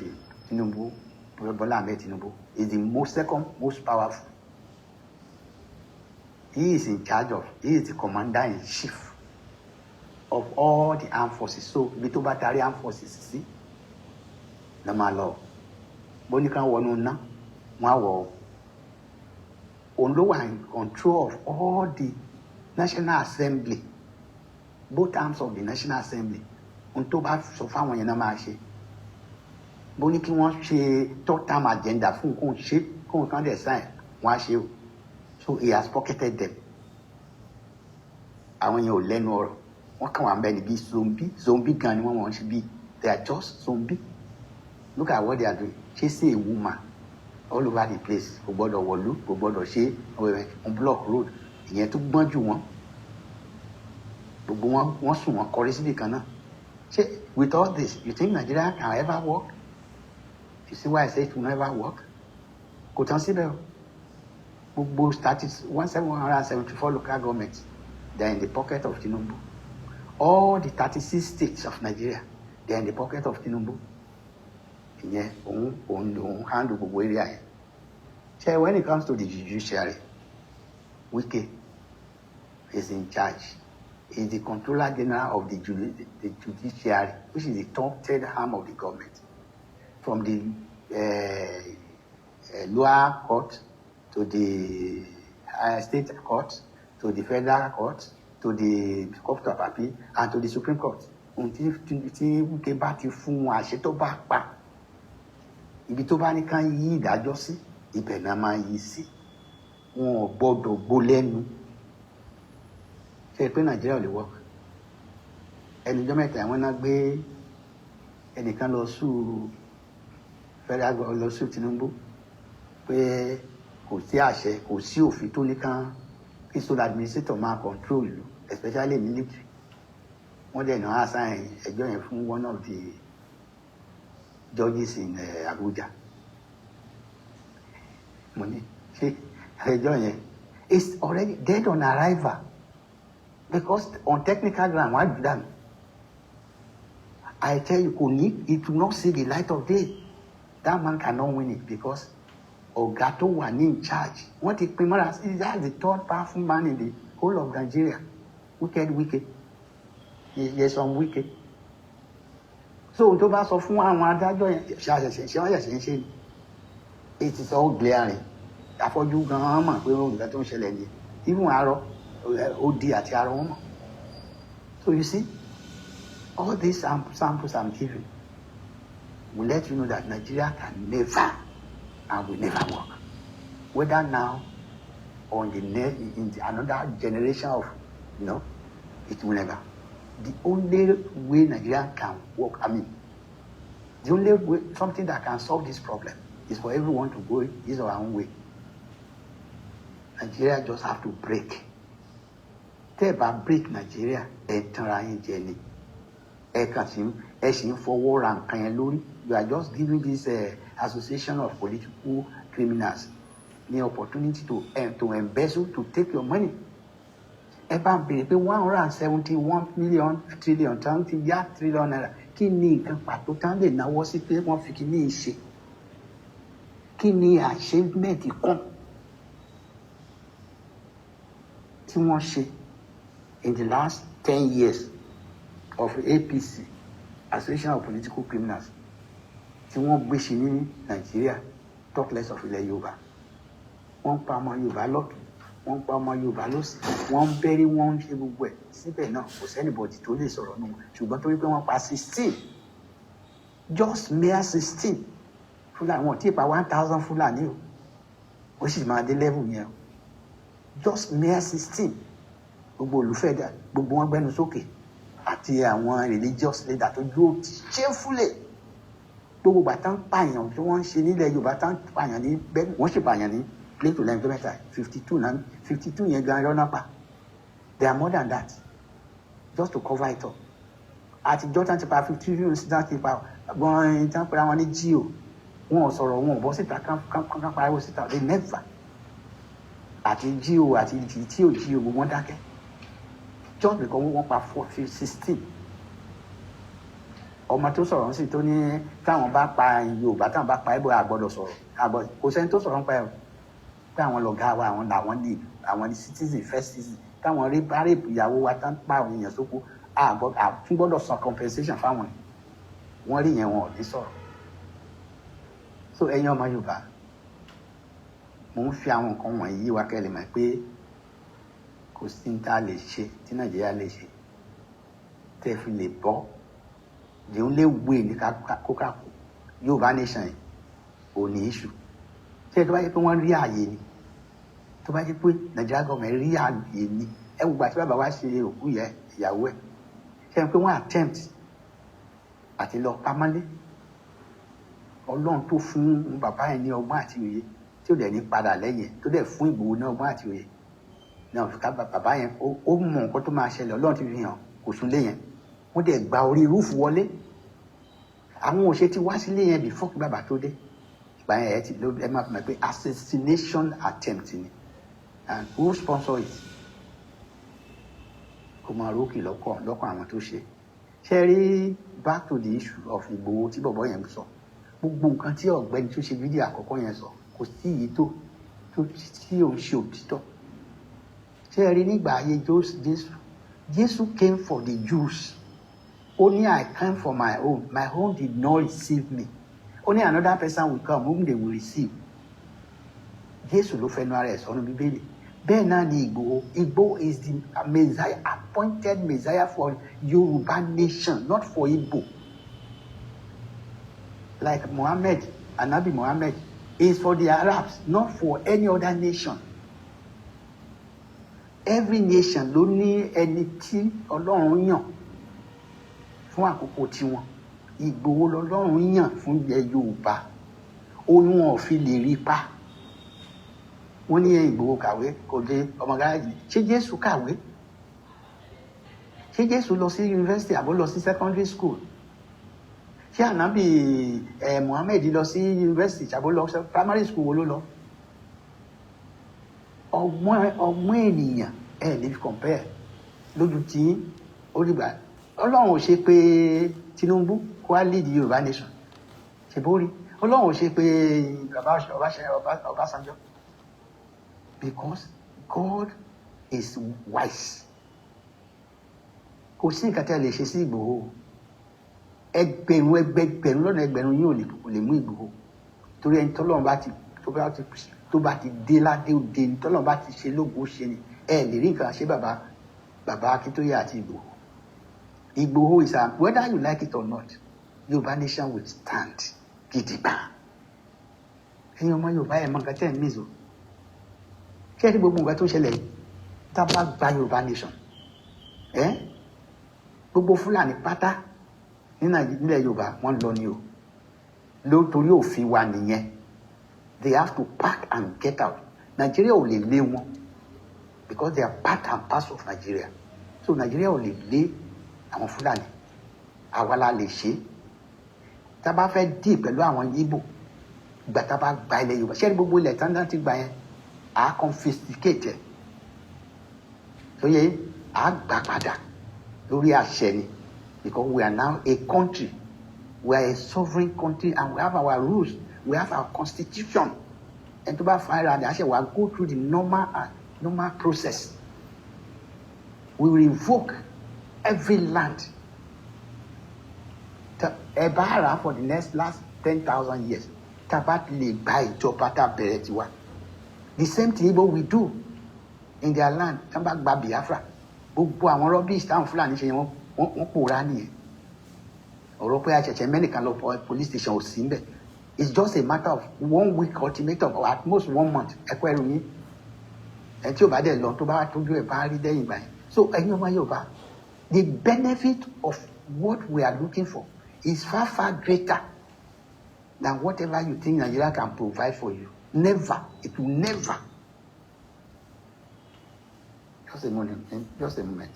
Tinubu, Bola Ahmed Tinubu, is the second most powerful. He is in charge of, he is the commander-in-chief of all the armed forces. So, ibi tó bá darí armed forces sí, ló máa lọ. Bó ní ká wọnú ná, wọ́n á wọ̀. Òun ló wà in control of all the National Assembly, both arms of the National Assembly. Ohun tó bá sọ fáwọn yẹn náà máa ṣe. Bó ní kí wọ́n ṣe third term agenda fún kóun ṣe, kóun kan dẹ̀ sign, wọ́n á ṣe o. So he has pocketed them. Àwọn yẹn ò lẹ́nu ọ̀rọ̀. Wọ́n kàn wá ń bẹ níbi zombie gan ni wọ́n ṣe bí. They are just zombie. Look at what they are doing. Chasing a woman all over the place. Kò gbọ́dọ̀ wọ̀lú, kò gbọ́dọ̀ ṣe on block road. Ìyẹn tó gbọ́n jù wọ́n. Gbogbo wọ́n sùn wọ́n kọrí síbi kan náà. Ṣé With all this, you think Nigeria can ever work? You see why I say it will never work? Kò tán síbẹ̀ o. Gbogbo 174 local governments, they are in the pocket of Tinubu. All the 36 states of Nigeria, they are in the pocket of Tinubu. Ìyẹn òun handle gbogbo area yẹn. So when it comes to the judiciary, Wike is in charge. He is the controller general of the judiciary, which is the top third arm of the government. From the lower court to the state court, to the federal court, to the court of appeal, and to the Supreme Court. Tí Wike bá ti fún wọn àṣẹ tó bá pa, ibi tó bá ní ká yí ìdájọ́ sí, ibẹ̀ náà máa yí sí. Wọn ò gbọ́dọ̀ gbó lẹ́nu. Ṣé pé Nàìjíríà ò lè work? Ẹnìjọ́ mẹ́ta àwọn náà gbé ẹnìkan lọ sùn federal lọ sùn Tinubu pé kò sí àṣẹ, kò sí òfin tó ní kán kí sole administrator máa control ìlú, especially military. Wọ́n dẹ̀ náà assign ẹjọ́ yẹn fún one of the judges in Abuja. Mo ní ṣé ẹjọ́ yẹn is already dead on arrival because on technical ground wọ́n á done. I tell you, it will not see the light of day. That man cannot win it because ọ̀gá tó wà ní in charge. Wọ́n ti pin mọ́ra sí that's the third powerful man in the whole of Nigeria. Wike. Yes, some Wike. So tó bá sọ fún àwọn adájọ́ yẹn ṣe wọ́n ṣẹ̀ṣẹ̀ ń ṣe ni. It is all glaring. Àfọ́jú gan-an mọ̀ pé olùkọ́ tó ń ṣẹlẹ̀ ni. Even arọ, odi àti arọ wọn mọ̀. So you see, all these samples I'm giving will let you know that Nigeria can never and will never work. Whether now or in another generation of, it will never. The only way Nigeria can work, the only way, something that can solve this problem is for everyone to go his or her own way. Nigeria just have to break. Tẹ́ ẹ bá break Nigeria, ẹ tanra yín jẹ ni. Ẹ sì ń fọwọ́ ra nǹkan yẹn lórí. You are just giving this association of political criminals the opportunity to embezzle, to take your money. Ẹ bá ń béèrè pé 171 trillion tán ti yá trillion naira. Kí ni nǹkan pàtó tán lè náwó sí pé wọ́n fi kíní ṣe? Kí ni achievement kan tí wọ́n ṣe in the last 10 years of APC, Association of Political Criminals, tí wọ́n gbé ṣe ní Nàìjíríà, talk less of ilẹ̀ Yorùbá. Wọ́n pa ọmọ Yorùbá lọ́tún, wọ́n pa ọmọ Yorùbá lọ́sì, wọ́n ń bẹ́rí, wọ́n ń ṣe gbogbo ẹ̀. Síbẹ̀ náà kò sẹ́nìbọ̀dì tó lè sọ̀rọ̀ nù. Ṣùgbọ́n torí pé wọ́n pa 16, just mere 16 Fúlàní, wọn tí ì pa 1,000 Fúlàní o. Ó sì máa dé level yẹn o. Just mere 16. Gbogbo olùfẹ́dà, gbogbo wọn gbẹnu sókè. Àti àwọn religious leader tó dúró shamefully. Gbogbo bàtà ń pààyàn tí wọ́n ń ṣe nílẹ̀ Yorùbá tá ń pààyàn ní bẹ́ẹ̀ wọ́n ṣe pààyàn ní Plateau lẹ́yìn mẹ́ta 52 yẹn gan lọ́nà pa. They are more than that, just to cover it up. Àtijọ́ tán ti pa 52 sí tán ti pa gbọ́n tán pera wọn ní GO. Wọn ò sọ̀rọ̀, wọn ò bọ́ síta kán pariwo síta. They never. Àti GO àti tí ò GO gbogbo wọn dákẹ́. Just because wọ́n pa 16. Ọmọ tó sọ̀rọ̀ sí tó ní táwọn bá pa Yorùbá táwọn bá pa ẹ̀bọ̀ àgbọ̀dọ̀ sọ̀rọ̀ kò sẹ́ni tó sọ̀rọ̀ ń pa ẹ̀ pé àwọn lọ̀gá wa àwọn làwọn ní àwọn citizen first citizen táwọn rí bá rèpù ìyàwó wa tán pa àwọn èèyàn sóko àtún gbọ́dọ̀ san compensation fáwọn wọ́n rí yẹn wọn ò ní sọ̀rọ̀. So ẹ̀yin ọmọ Yorùbá, mò ń fi àwọn nǹkan wọ̀nyí wá kẹ́lẹ̀ mọ̀ pé kò sí ní tá a lè ṣe tí Nàìjíríà lè ṣe tẹ́ fi lè bọ́. The only way ní kókà kù Yorùbá nation yìí ò ní issue. Ṣé tó bá yẹ pé wọ́n rí ààyè ni, tó bá yẹ pé Nigeria government rí ààyè ni, ẹ wò gbà tí bàbá wa ṣe òkú yẹ ìyàwó ẹ̀, ṣe pé wọ́n attempt àti lọ pamọ́lé. Ọlọ́run tó fún bàbá yẹn ní ọgbọ́n àti òye tí ó dẹ̀ ní padà lẹ́yìn tó dẹ̀ fún Ìgbòho ní ọgbọ́n àti òye náà fi ká bàbá yẹn ó mọ nǹkan tó máa ṣẹlẹ̀. Ọlọ́run ti fi hàn kò sún lé yẹn. Wọ́n dẹ̀ gba orí rúùfù wọlé àwọn òṣè ti wá sílé yẹn before kí bàbá tó dé ìgbà yẹn ẹ máa fi mọ̀ pé assassination attempt ni and who sponsor it kò máa rókì lọ́kàn àwọn tó ṣe rí back to the issue of Ìgbòho tí bọ̀bọ̀ yẹn sọ gbogbo nǹkan tí ọ̀gbẹ́ni tó ṣe fídíò àkọ́kọ́ yẹn sọ kò sí èyí tó tí òun ṣe òtítọ́ rí nígbà ayé Jésù came for the Jews only I came for my own did not receive me only another person will come whom they will receive Jésù ló fẹnu ara ẹ̀ sọ́nù Bíbélì bẹ́ẹ̀ náà ni Ìgbòho is the Messiah appointed Messiah for Yoruba nation not for Igbo like Anabi Muhammad is for the Arabs not for any other nation every nation ló ní ẹni tí Ọlọ́run yàn fún àkókò tiwọn Ìgbòho lọ́lọ́run yàn fún ilẹ̀ Yorùbá oyún wọn ò fi lè rí pa wọ́n ní Ìgbòho kàwé kò dé ọmọ gáràjì ṣé Jésù kàwé ṣé Jésù lọ sí yunifásitì àbó lọ sí secondary school ṣé Ànábì Muhammed lọ sí yunifásitì àbó lọ sí primary school wo ló lọ ọgbọ́n ènìyàn lè fi compare lójú tí ó dìgbà Ọlọ́run ò ṣe pé Tinubu kó wá lead Yorùbá nation ṣe bórí Ọlọ́run ò ṣe pé Ọbásanjọ́ because God is wise kò sí nǹkan tí a lè ṣe sí Ìgbòho ẹgbẹ̀rún lọ́nà ẹgbẹ̀rún yóò lè mú Ìgbòho torí ẹni tọ́lọ́run bá ti dé ládé òde ní tọ́lọ́run bá ti ṣe lógo ṣe ni lè rí nǹkan ṣe bàbá Akíntóyè àti Ìgbòho is whether you like it or not Yorùbá nation will stand gidigba ẹ̀yin ọmọ Yorùbá ẹ̀ mọ nǹkan tẹ́ ẹ̀ ń mìíràn ṣé ẹni gbogbo nǹkan tó ṣẹlẹ̀ yìí tá a bá gba Yorùbá nation gbogbo Fúlàní pátá nílẹ̀ Yorùbá wọ́n lọ ni o lórí òfin wa nìyẹn they have to pack and get out Nigeria ò lè lé wọn because they are part and parcel of Nigeria so Nigeria ò lè lé àwọn Fúlàní àwa la lè ṣe tá a bá fẹ́ dì pẹ̀lú àwọn Ìgbò ìgbà tá a bá gba ilẹ̀ Yorùbá ṣé ẹni gbogbo ilẹ̀ tán ti gbà yẹn à confiscate ẹ̀ so yẹ à gbà padà lórí àṣẹ ni because we are now a country we are a sovereign country and we have our rules we have our constitution ẹni tó bá fa ara rẹ̀ àṣẹ wa go through the normal process we revoke every land ẹ bá rà for the last 10,000 years tá a bá lè gba ìjọba tá a bẹ̀rẹ̀ tiwa the same thing Igbo we do in their land tá a bá gba Biafra gbogbo àwọn rubbish táwọn Fúlàní ṣe yẹn wọ́n pòórá nìyẹn ọ̀rọ̀ pé àṣẹ̀ṣẹ̀ mẹ́nìkan lọ police station ò sí ń bẹ̀ it's just a matter of 1 week ultimatum or at most 1 month ẹ̀kọ́ ẹrù yín ẹ̀ tí ò bá dẹ̀ lọ tó bá tójú ẹ̀ bá rí dẹ́yìn ìgbà yẹn so ẹ̀yin ọmọ Yorùbá the benefit of what we are looking for is far greater than whatever you think Nigeria can provide for you. Never. It will never. Just a moment.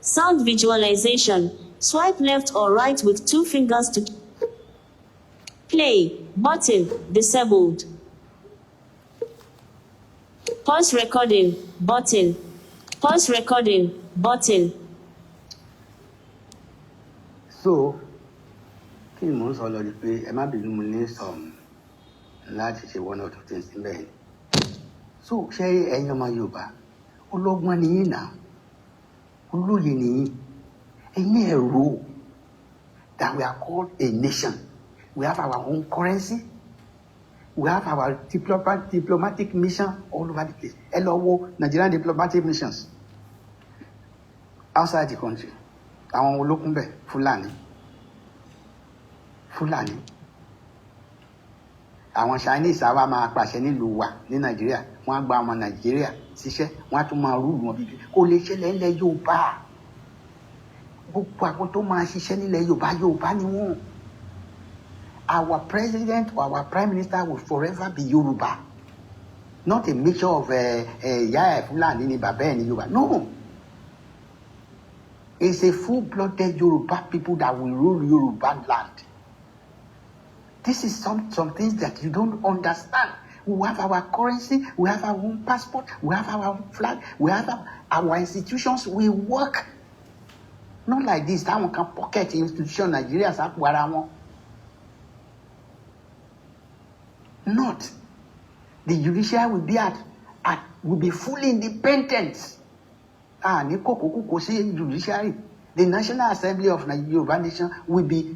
Sound visualization. Swipe left or right with 2 fingers to play. Button disabled. Pause recording. Button. Pause recording. Button.
So, kí ni mò ń sọ lọ ni pé ẹ má bínú mo ní some láti ṣe 1 or 2 things níbẹ̀ ni. So, ṣé ẹ̀yin ọmọ Yorùbá ọlọ́gbọ́n ni yín náà olóye ni yín ẹ̀yin ẹ̀rọ that we are called a nation we have our own currency we have our diplomatic mission all over the place ẹ lọ wo Nigerian diplomatic missions outside the country àwọn olókùn bẹ̀ Fúlàní àwọn Chinese àwa máa pàṣẹ nílùú wa ní Nàìjíríà wọ́n á gba ọmọ Nàìjíríà síṣẹ́ wọ́n á tún máa rúùlù wọn bíbí kò lè ṣẹlẹ̀ nílẹ̀ Yorùbá gbogbo àwọn tó máa ṣiṣẹ́ nílẹ̀ Yorùbá ni wọ́n our president or our prime minister will forever be Yoruba not a mixture of ìyá Fulani ni bàbá ẹ̀ ní Yorùbá. No. It's a full-blooded Yoruba people that will rule Yoruba land. This is some things that you don't understand. We have our currency, we have our own passport, we have our own flag, we have our institutions, we work. Not like this, that one can pocket institution Nigeria as well. Not. The judiciary will be will be fully independent. Judiciary. The National Assembly of the Yoruba Nation will be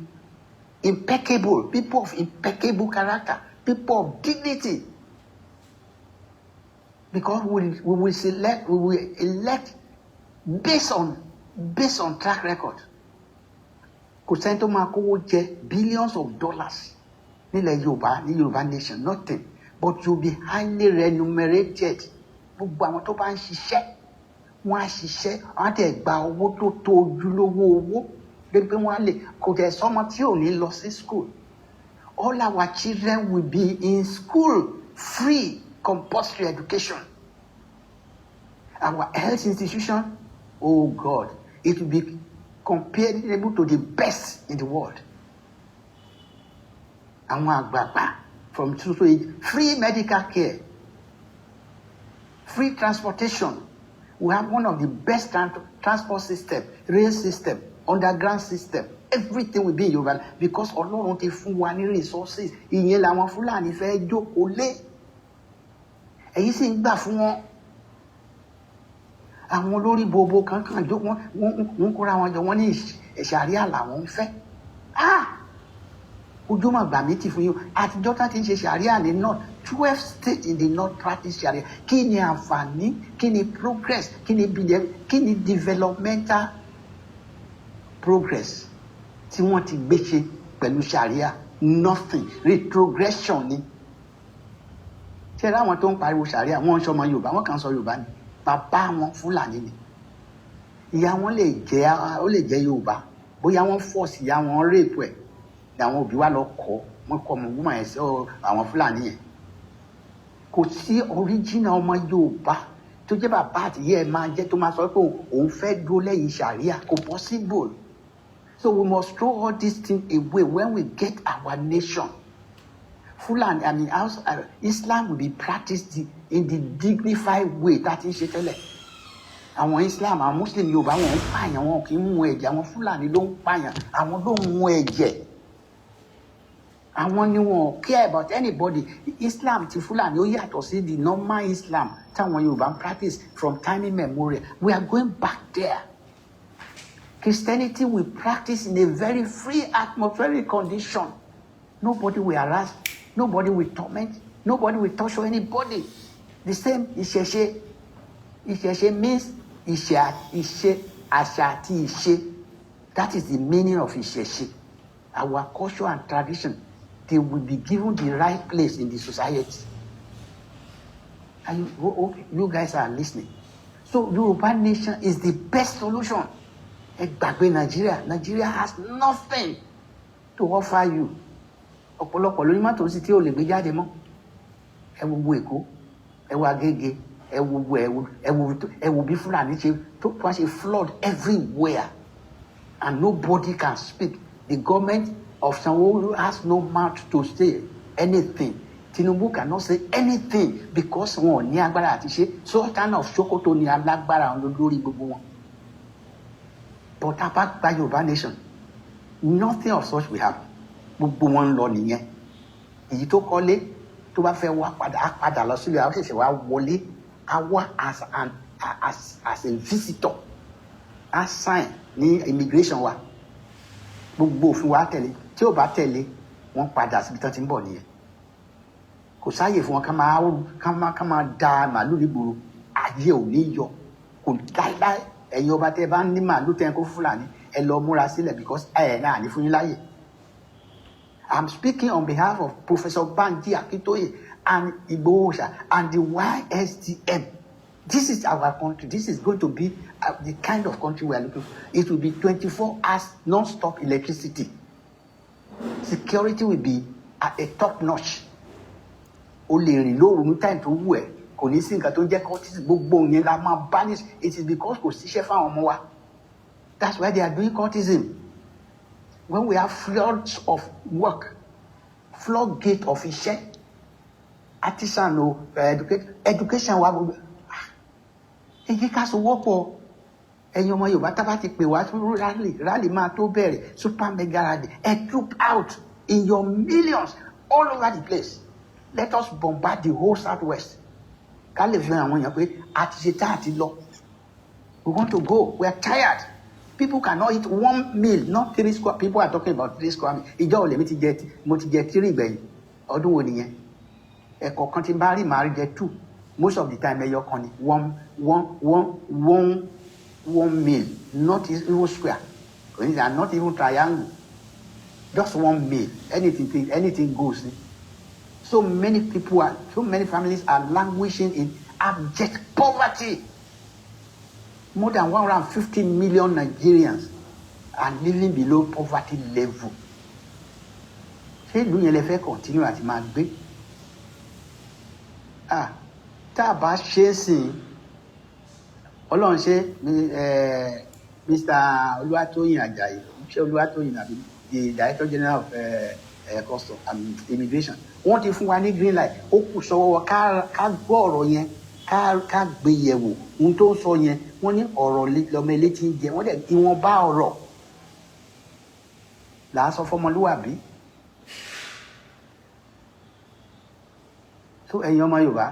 impeccable, people of impeccable character, people of dignity. Because we will elect based on track record. Kò sẹ́ni tó máa kówó jẹ billions of dollars nílẹ̀ Yorùbá ní Yorùbá Nation, nothing. But you'll be highly remunerated. Gbogbo àwọn tó bá ń ṣiṣẹ́, wọ́n á ṣiṣẹ́, wọ́n á tẹ̀ gba owó tó tó ojúlówó owó. Débi pé wọ́n á lè kò tẹ̀ sọ́mọ tí ò ní lọ sí school. All our children will be in school, free, compulsory education. Our health institution, oh God, it will be comparable to the best in the world. Àwọn àgbààgbà from free medical care, free transportation. We have one of the best transport system, rail system, underground system. Everything will be in Yoruba because Ọlọ́run ti fún wa ní resources. Ìyẹn làwọn Fúlàní fẹ́ jókòó lé. Èyí sì ń gbà fún wọn. Àwọn olórí bobo kankan jókòó wọ́n kóra wọn jọ wọ́n ní ṣàríà làwọn ń fẹ́. Ojúmọ̀ gbà mí ti fún yín. Àtijọ́ tá ti ń ṣe ṣàríà ní North, 12 states in the North practice ṣàríà. Kí ni àǹfààní? Kí ni progress? Kí ni developmental progress tí wọ́n ti gbé ṣe pẹ̀lú ṣàríà? Nothing. Retrogression ni. Ṣé ráwọn tó ń pariwo ṣàríà wọ́n ń sọmọ Yorùbá, wọ́n kàn sọ Yorùbá ni. Bàbá wọn Fúlàní ni. Ìyá wọn lè jẹ́ Yorùbá. Bóyá wọ́n force ìyá wọn rape ẹ̀. Àwọn òbí wa lọ kọ́ wọ́n kọ́ ọmọ woman ẹ̀ sí àwọn Fúlàní yẹn. Kò sí original ọmọ Yorùbá tó jẹ́ bàbá àti ìyá ẹ̀ máa jẹ́ tó máa sọ pé òun fẹ́ dúró lẹ́yìn ṣàríà. Kò possible. So we must throw all these things away when we get our nation. Fulani, Islam will be practiced in the dignified way that is tẹ́lẹ̀. Àwọn Islam, àwọn Muslim Yorùbá wọn ń pààyàn, wọn kì í mú ẹ̀jẹ̀. Àwọn Fulani ló ń pààyàn, àwọn ló ń mú ẹ̀jẹ̀. Àwọn ni wọn care about anybody. Islam ti Fulani ó yàtọ̀ sí the normal Islam táwọn Yorùbá ń practice from time immemorial. We are going back there. Christianity we practice in a very free atmospheric condition. Nobody will harass, nobody will torment, nobody will torture anybody. The same Ìṣẹ̀ṣe. Ìṣẹ̀ṣe means Ìṣe, àṣà àti ìṣe. That is the meaning of Ìṣẹ̀ṣe. Our culture and tradition, they will be given the right place in the society. And you guys are listening. So Yoruba nation is the best solution. Nigeria has nothing to offer you. Ọ̀pọ̀lọpọ̀ lórí mọ́tò sí tí ó lè gbé jáde mọ́. Ẹ wo gbogbo Èkó, ẹ wo Agége, ẹ wo bí Fúlàní ṣe flood everywhere. And nobody can speak. The government of Sanwo-Olu has no mouth to say anything. Tinubu cannot say anything because wọn ò ní agbára àti ṣe. Sultan of Sokoto ni alágbára lórí gbogbo wọn. But apart by Yoruba nation, nothing of such will happen. Gbogbo wọn lọ nìyẹn. Èyí tó kọ́lé tó bá fẹ́ wá padà lọ sílé àwọn ṣẹ̀ṣẹ̀ wá wọlé á wá as a visitor. Á sign ní immigration wa. Gbogbo òfin wa tẹ̀lé. Tí ò bá tẹ̀lé, wọ́n padà síbi tán ti ń bọ̀ nìyẹn. Kò sáàyè fún wọn ká máa da màálù nígboro. Ayé ò ní yọ. Kò dáadáa. Ẹ̀yin ọba tẹ́ bá ní màálù tẹ́ kó Fúlàní ẹ lọ múra sílẹ̀ because náà ní fún yín láyè. I'm speaking on behalf of Professor Banji Akintoye and Igboho Oòṣà and the YSDM. This is our country. This is going to be the kind of country we are looking for. It will be 24 hours non-stop electricity. Security will be at a top notch. O lè rìn lóru ní time tó wù ẹ́ kò ní sí nǹkan tó ń jẹ́ cultism, gbogbo yẹn la máa banish. It is because kò síṣẹ́ fáwọn ọmọ wa. That's why they are doing cultism. When we have floods of work, floodgate of iṣẹ́, artisan o, education wa gbogbo. Èyí ká so wọ́pọ̀. Ẹ̀yin ọmọ Yorùbá tá bá ti pè wá fún rally máa tó bẹ̀rẹ̀, super mega rally, troop out in your millions all over the place. Let us bombard the whole southwest. Ká lè fi hàn àwọn èèyàn pé a ti ṣe tá àti lọ. We want to go. We are tired. People cannot eat one meal, not 3 square. People are talking about 3 square meal. Ìjọ olè mo ti jẹ 3 gbẹ̀yìn. Ọdún wo nìyẹn? Ẹ̀kọ́ kan tí n bá rí màá rí jẹ 2. Most of the time ẹyọ kan ni one meal, not even square, and not even triangle. Just one meal. Anything goes. So many families are languishing in abject poverty. More than 150 million Nigerians are living below poverty level. Ṣé ìlú yẹn lè fẹ́ continue àti máa gbé? Tá a bá ṣe é sìn, Ọlọ́run ṣe Mr. Olúwatóyìn Àjàyí, ṣé Olúwatóyìn àbí the Director General of Custom and Immigration, wọ́n ti fún wa ní green light. Ó kù sọ́wọ́ ká gbọ́ ọ̀rọ̀ yẹn, ká gbé yẹ̀wò. Ohun tó ń sọ yẹn, wọ́n ní ọ̀rọ̀ lọ́mọ ilé tí ń jẹ, wọ́n dẹ̀ ìwọ̀nba ọ̀rọ̀ là á sọ fọmọlúwàbí. So ẹ̀yin ọmọ Yorùbá,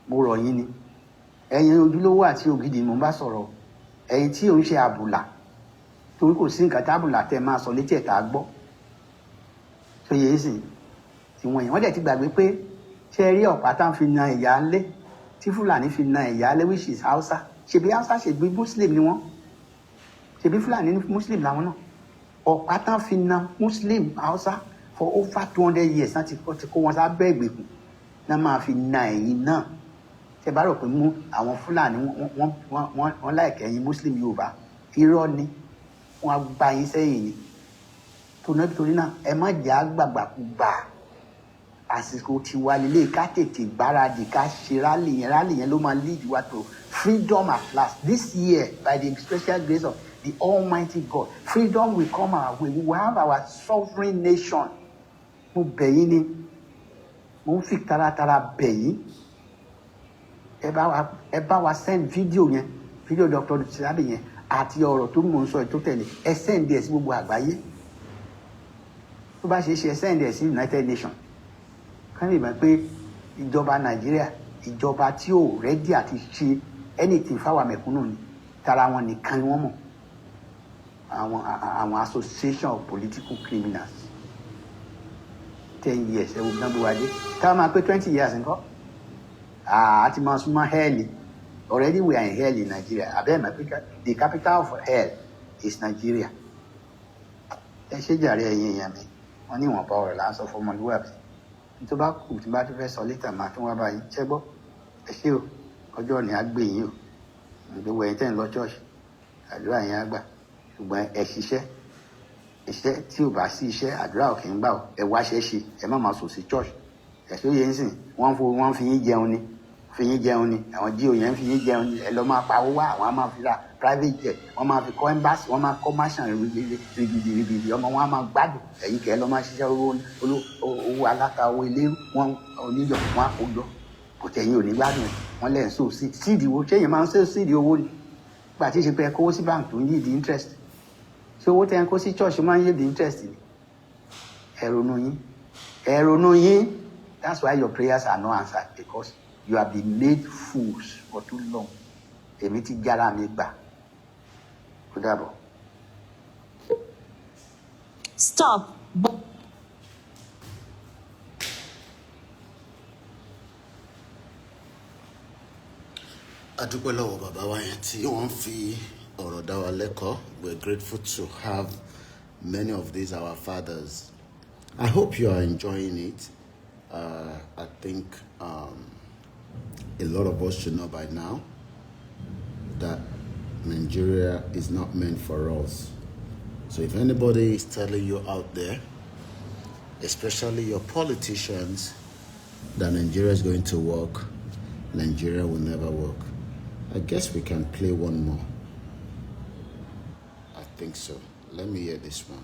mo rọ̀ yín ni. Ẹ̀yin ojúlówó àti ògidì mo bá sọ̀rọ̀. Ẹ̀yin tí ò ń ṣe àbùlà, torí kò sí nǹkan tábùlà tẹ́ máa sọ létí ẹ̀ta gbọ́. So yẹ sí tí wọ́n dẹ̀ ti gbàgbé pé ṣe rí ọ̀pá tá ń fi na ẹ̀yà ńlé, tí Fúlàní fi na ẹ̀yà ńlé, which is Hausa. Ṣebí Hausa ṣebí Muslim ni wọ́n. Ṣebí Fúlàní ní Muslim làwọn náà. Ọ̀pá tá ń fi na Muslim Hausa for over 200 years láti kó wọn sábẹ́ ìgbèkùn náà máa fi na ẹ̀yin náà. Ṣé bá rò pé mú àwọn Fúlàní wọ́n láìkẹ́ ẹ̀yin Muslim Yorùbá? Irọ́ ni, wọ́n gba yín sẹ́yìn ni. Torí náà ẹ má jẹ́ àgbàgbàkúgbà. Àsìkò ti wà lílé ká tètè gbáradì ká ṣe rally yẹn ló máa lead wa to freedom at last. This year, by the special grace of the Almighty God, freedom will come our way. We will have our sovereign nation. Mo bẹ̀ yín ni, mo ń fi taratara bẹ̀ yín. Ẹ bá wa send fídíò yẹn, fídíò Dr. Siabi yẹn àti ọ̀rọ̀ tó mò ń sọ tó tẹ̀lé, ẹ send ẹ̀ sí gbogbo àgbáyé. Tó bá ṣe ẹ send ẹ̀ sí United Nations. Ká lè mọ̀ pé ìjọba Nàìjíríà, ìjọba tí ò rẹ́dí àti ṣe anything fáwọn mẹ̀kúnnù ni, tara wọn nìkan ni wọ́n mọ̀. Àwọn association of political criminals. 10 years ẹ wo gbọ́n bí wáyé. Ká máa pé 20 years nǹkan. Àti máa súnmọ́ hell. Already we are in hell in Nigeria. The capital of hell is Nigeria. Ẹ ṣe jàre ẹ̀yin èèyàn mi. Wọ́n ní ìwọ̀nba ọ̀rọ̀ là ń sọ fún ọmọlúwàbí. Tó bá kù tí bá tó fẹ́ sọ létà máa tún wá báyìí. Ṣé gbọ́? Ẹ ṣé o. Ọjọ́ ni a gbé yín o. Gbogbo ẹ̀yin tẹ́ ń lọ church. Àdúrà yẹn á gbà. Ṣùgbọ́n ẹ ṣiṣẹ́. Iṣẹ́ tí ò bá sí iṣẹ́, àdúrà ò kì í gbà o. Ẹ wá ṣẹ́ ṣe. Ẹ má máa sùn sí church. Ẹ̀sọ́ yẹn sìn. Wọ́n fi yín jẹun ni. Àwọn jíò yẹn fi yín jẹun ni. Ẹ lọ máa pawó wá. Àwọn á máa fi ra private jet. Wọ́n máa fi kọ́ embassy. Wọ́n máa kọ́ mansion ribidi. Ọmọ wọn á máa gbádùn. Ẹ̀yin kẹ́ ẹ lọ máa ṣiṣẹ́ owó aláta owó ilé wọn oníyọ̀ wọn á kó jọ. Kò tẹ̀yìn ò ní gbádùn ẹ̀. Wọ́n lẹ̀ ń so síìdì wo. Ṣé èèyàn máa ń so síìdì owó ni? Gbà tí ṣe pé ẹ kówó sí báńkì tó ń yí di interest. Ṣé owó tẹ́ ń kó sí church máa ń yí di interest ni? Ẹ ronú yín. That's why your prayers are not answered, because you have been made fools for too long. Èmi ti jára mi gbà. Ó dàbọ̀.
Stop.
A dúpẹ́ lọ́wọ́ bàbá wa yẹn tí wọ́n fi ọ̀rọ̀ dá wa lẹ́kọ̀ọ́. We're grateful to have many of these our fathers. I hope you are enjoying it. I think a lot of us should know by now that Nigeria is not meant for us. So if anybody is telling you out there, especially your politicians, that Nigeria is going to work, Nigeria will never work. I guess we can play one more. I think so. Let me hear this one.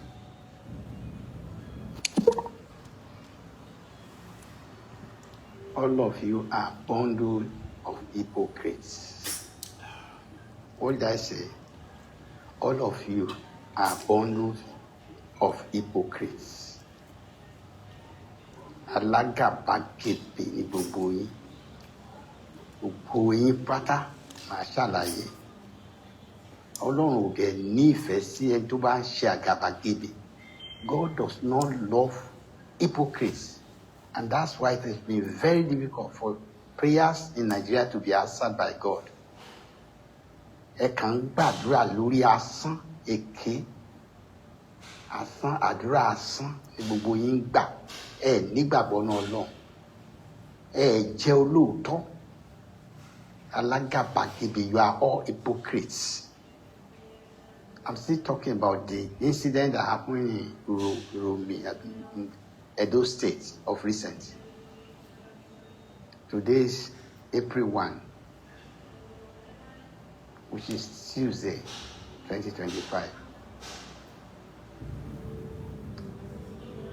All of you are bundle of hypocrites. What did I say? All of you are bundles of hypocrites. Alágàbàgebè ni gbogbo yín. Gbogbo yín pátá máa ṣàlàyé. Ọlọ́run ò dẹ̀ ní ìfẹ́ sí ẹni tó bá ń ṣe àgàbàgebè. God does not love hypocrites. And that's why it has been very difficult for prayers in Nigeria to be answered by God. Ẹ kàn ń gbàdúrà lórí asán èké. Asán àdúrà asán ni gbogbo yín ń gbà. Ẹ nígbàgbọ́ náà Ọlọ́run. Ẹ jẹ́ olóòótọ́. Alágàbàgebè, you are all hypocrites. I'm still talking about the incident that happened in Edo State of recent. Today is April 1, which is Tuesday, 2025.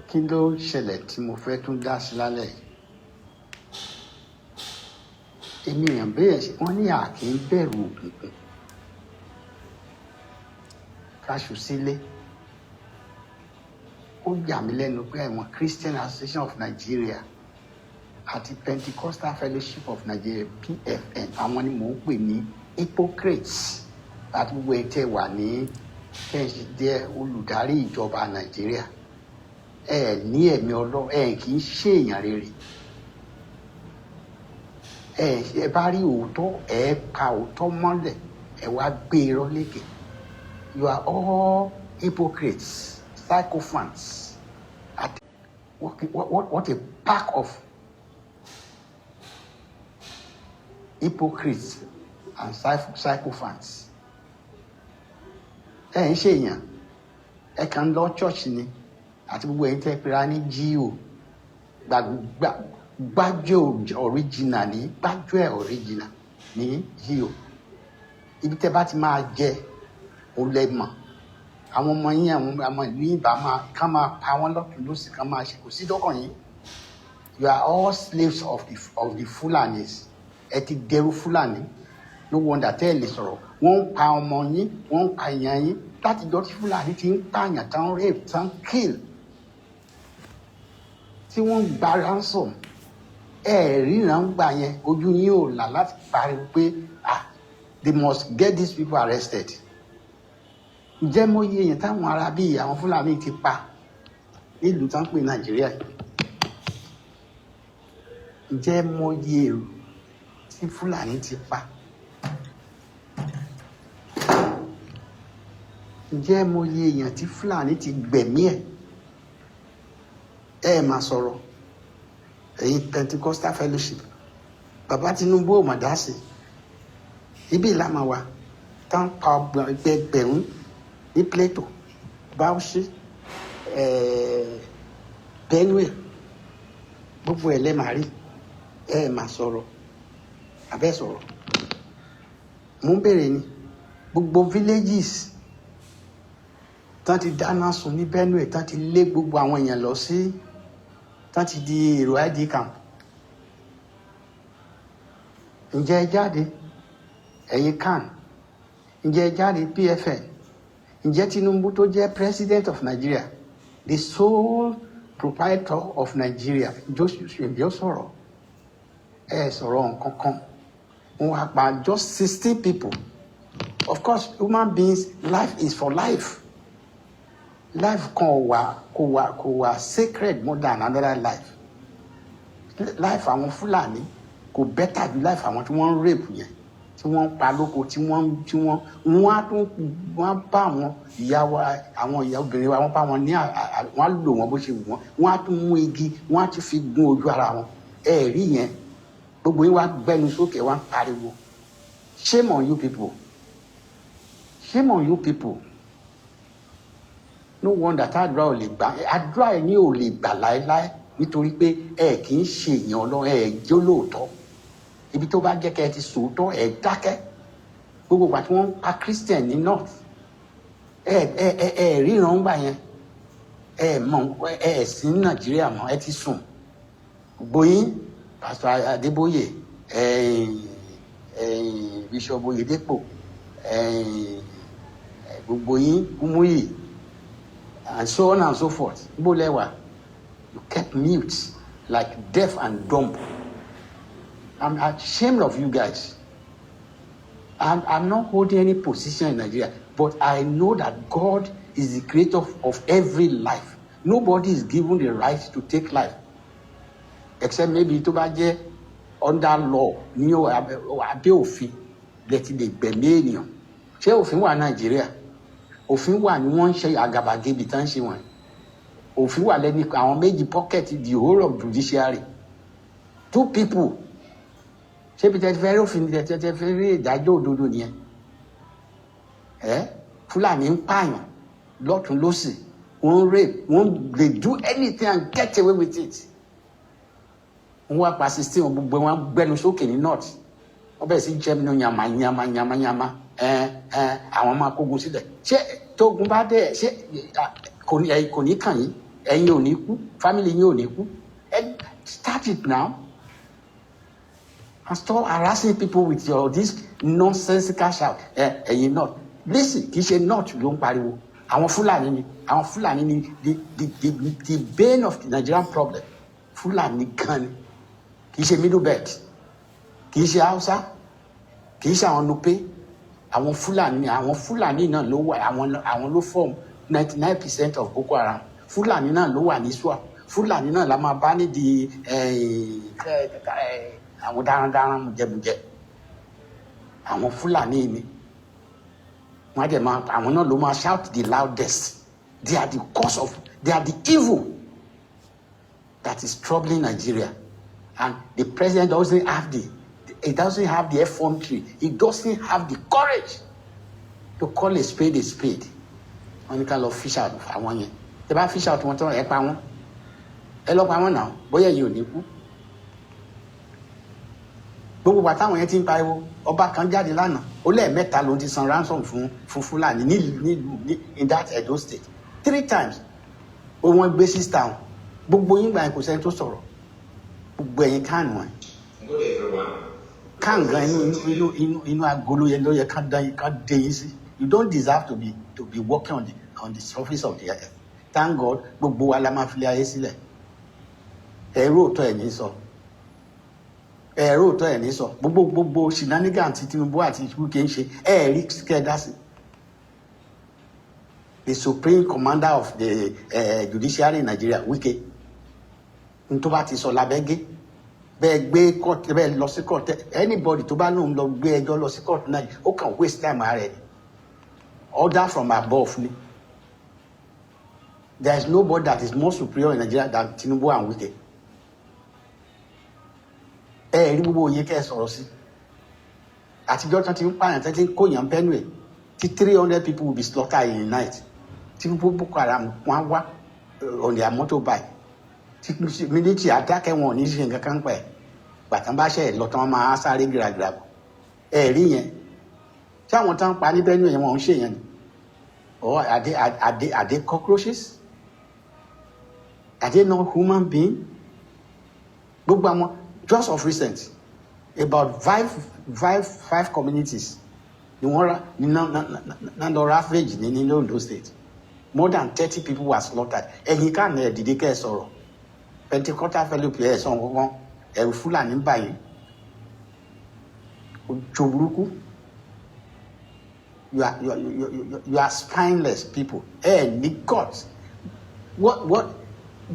Kí ló ṣẹlẹ̀ tí mo fẹ́ tún dá sí lálẹ́ yìí? Èmi èèyàn bẹ́ẹ̀ wọ́n ní àkì ń bẹ̀rù òkùnkùn. Káṣù sílé. Ó yà mí lẹ́nu pé àwọn Christian Association of Nigeria àti Pentecostal Fellowship of Nigeria PFN àwọn ni mò ń pè ní hypocrites àti gbogbo ẹ̀ tẹ́ wà ní kẹ́ẹ̀sì jẹ́ olùdarí ìjọba Nàìjíríà. Ẹ ní ẹ̀mí Ọlọ́run, ẹ kì í ṣe èèyàn rere. Ẹ bá rí òótọ́, ẹ pa òótọ́ mọ́lẹ̀, ẹ wá gbé irọ́ lékè. You are all hypocrites, sycophants. What a pack of hypocrites and sycophants. Ẹ ń ṣe èèyàn, ẹ kàn lọ church ni, àti gbogbo ẹ̀yin tẹ́ pera ní GO, gbájúẹ̀ original ní gbájúẹ̀ original ní GO. Ibi tẹ́ bá ti máa jẹ olẹ́mọ̀. Àwọn ọmọ yín àwọn ọmọ ìlú yìí bá máa pa wọ́n lọ́tùn lósì ká máa ṣe kò sí dọ́kàn yín. You are all slaves of the Fulanis. Ẹ ti dẹrú Fulani. No wonder tẹ́ ẹ lè sọ̀rọ̀. Wọ́n ń pa ọmọ yín, wọ́n ń pa èèyàn yín. Láti jọ́ tí Fulani ti ń pààyàn tán rape tán kill. Tí wọ́n ń gba ransom. Ríran gbà yẹn ojú yín ò là láti pariwo pé they must get these people arrested. Ǹjẹ́ mo yé èèyàn táwọn ará bíi àwọn Fúlàní ti pa nílùú tán pè Nàìjíríà yìí? Ǹjẹ́ mo yé èrò tí Fúlàní ti pa? Ǹjẹ́ mo yé èèyàn tí Fúlàní ti gbẹ̀mí ẹ̀? Ẹ máa sọ̀rọ̀. Ẹ̀yin Pentecostal Fellowship. Bàbá Tinubu ò mà dá sí. Ibi ìlànà wa tán pa ẹgbẹ̀rún ní Plateau, Bauchi, Benue, gbogbo ẹ̀ lẹ́ máa rí. Ẹ máa sọ̀rọ̀. Abẹ́ sọ̀rọ̀. Mo ń bèrè ni gbogbo villages tán ti dáná sun ní Benue tán ti lé gbogbo àwọn èèyàn lọ sí tán ti di èrò ID camp. Ǹjẹ́ ẹ jáde? Ẹ̀yin CAN. Ǹjẹ́ ẹ jáde PFN? Ǹjẹ́ Tinubu tó jẹ́ President of Nigeria, the sole proprietor of Nigeria, ǹjẹ́ ó sọ̀rọ̀? Ẹ sọ̀rọ̀ nǹkan kan. Wọ́n wá pa just 16 people. Of course, human beings, life is for life. Life kò wà sacred more than another life. Life àwọn Fúlàní kò better ju life àwọn tí wọ́n ń rape yẹn, tí wọ́n ń pa lóko, tí wọ́n bá àwọn ìyá obìnrin wa, wọ́n bá wọn ní wọ́n á lò wọ́n bó ṣe wù wọ́n, wọ́n á tún mú igi, wọ́n á tún fi gún ojú ara wọn. Ẹ rí yẹn, gbogbo yín wá gbẹnu sókè wá ń pariwo. Shame on you people. Shame on you people. No wonder tá àdúrà ò lè gbà. Àdúrà ẹ̀ ní ò lè gbà láéláé nítorí pé ẹ kì í ṣe èèyàn Ọlọ́run, ẹ jẹ́ olóòótọ́. Ibi tó bá jẹ́ kẹ́ ẹ ti sòótọ́ ẹ dákẹ́. Gbogbo ìgbà tí wọ́n ń pa Christian ní north ẹ ríran gbà yẹn, ẹ mọ̀ ẹ sí ní Nàìjíríà mọ́, ẹ ti sùn. Gbogbo yín Pastor Adébóyè, Bishop Oyedepo, gbogbo yín Kúmúyì, and so on and so forth. Gbogbo lẹ́wà, you kept mute like deaf and dumb. I'm ashamed of you guys. I'm not holding any position in Nigeria, but I know that God is the creator of every life. Nobody is given the right to take life, except maybe tó bá jẹ́ under law ní abẹ́ òfin lẹ́tí lè gbẹ̀mí ènìyàn. Ṣé òfin wà Nàìjíríà? Òfin wà ní wọ́n ń ṣe àgàbàgebè tán ṣe wọ̀nyí. Òfin wà lẹ́ni àwọn méjì pocket the whole of judiciary. 2 people. Ṣé bí tẹ́tí fẹ́ rí òfin tẹ́tí fẹ́ rí ìdájọ́ òdodo nìyẹn? Fúlàní ń pààyàn lọ́tún lósì, wọ́n rape, they do anything and get away with it. Wọ́n wá pa 16 gbogbo wọn gbẹnu sókè ní north. Wọ́n bẹ̀rẹ̀ sí jẹ́mi ní yàmà. Àwọn máa kógun sílẹ̀. Ṣé tógun bá dé ṣé kò ní kàn yín? Ẹ̀yin ò ní kú, family yín ò ní kú. Start it now. And stop harassing people with your this nonsensical shout. Ẹ̀yin not. Listen, kì í ṣe not ló ń pariwo. Àwọn Fúlàní ni the bane of the Nigerian problem. Fúlàní gan ni. Kì í ṣe middle belt. Kì í ṣe Hausa. Kì í ṣe àwọn Nupe. Àwọn Fúlàní náà ló wà, àwọn ló form 99% of Boko Haram. Fúlàní náà ló wà ní SWAT. Fúlàní náà la máa bá nídìí àwọn darandaran mujẹmujẹ. Àwọn Fúlàní ni wọ́n dẹ̀ máa, àwọn náà ló máa shout the loudest. They are the evil that is troubling Nigeria, and the president doesn't have the effrontery. He doesn't have the courage to call a spade a spade. Wọ́n ní ká lọ fish out àwọn yẹn. Tẹ́ bá fish out wọn tán ẹ pa wọ́n. Ẹ lọ pa wọ́n náà, bóyá yìí ò ní kú. Gbogbo wa táwọn yẹn ti ń pariwo, ọba kan jáde lánàá, ó lẹ́ẹ̀mẹ́ta ló ti san ransom fún Fúlàní ní in that Edo state 3 times. Ó wọ́n gbé sister wọn. Gbogbo yín gbà yẹn kò sẹ́ni tó sọ̀rọ̀. Gbogbo ẹ̀yin kánù wọn. Kán gan inú agolo yẹn ló yẹ ká dé yín sí. You don't deserve to be working on the surface of the earth. Thank God, gbogbo wa la máa fi lé ayé sílẹ̀. Ẹ̀rọ òótọ́ ẹ̀ ní sọ. Òótọ́ ẹ̀ ní sọ. Gbogbo shenanigan tí Tinubu àti Wike ń ṣe rí kẹ́ẹ̀dá sí. The supreme commander of the judiciary in Nigeria, Wike, n tó bá ti sọ lábẹ́gẹ́, bẹ́ẹ̀ gbé court, bẹ́ẹ̀ lọ sí court, anybody tó bá lóun lọ gbé ẹjọ́ lọ sí court náà, ó kàn waste time ara ẹ̀. Order from above ni. There is nobody that is more superior in Nigeria than Tinubu and Wike. Rí gbogbo òye kẹ́ ẹ sọ̀rọ̀ sí. Àtijọ́ tán ti ń pààyàn tán ti ń kóyàn Benue tí 300 people will be slaughtered in a night. Tí Boko Haram wọ́n wá on their motorbike. Tí military adákẹ́ wọn ò ní ṣe nǹkan kan pẹ̀. Gbàtàn bá ṣe lọ́tàn máa sáré gíragíra. Rí yẹn. Tí àwọn tán pa ní Benue yẹn wọn ò ń ṣe yẹn ni. Or are they cockroaches? Are they not human beings? Gbogbo àwọn, just of recent, about five communities ni wọ́n lọ ravage ní Ondo State. More than 30 people were slaughtered. Ẹ̀yin ká ní ẹ̀dìdí kẹ́ ẹ sọ̀rọ̀. Pentecostal fellowship ẹ̀ sọ̀rọ̀ wọn ẹ̀rù Fúlàní ń bà yín. Ojo burúkú. You are spineless people. Ní God. What?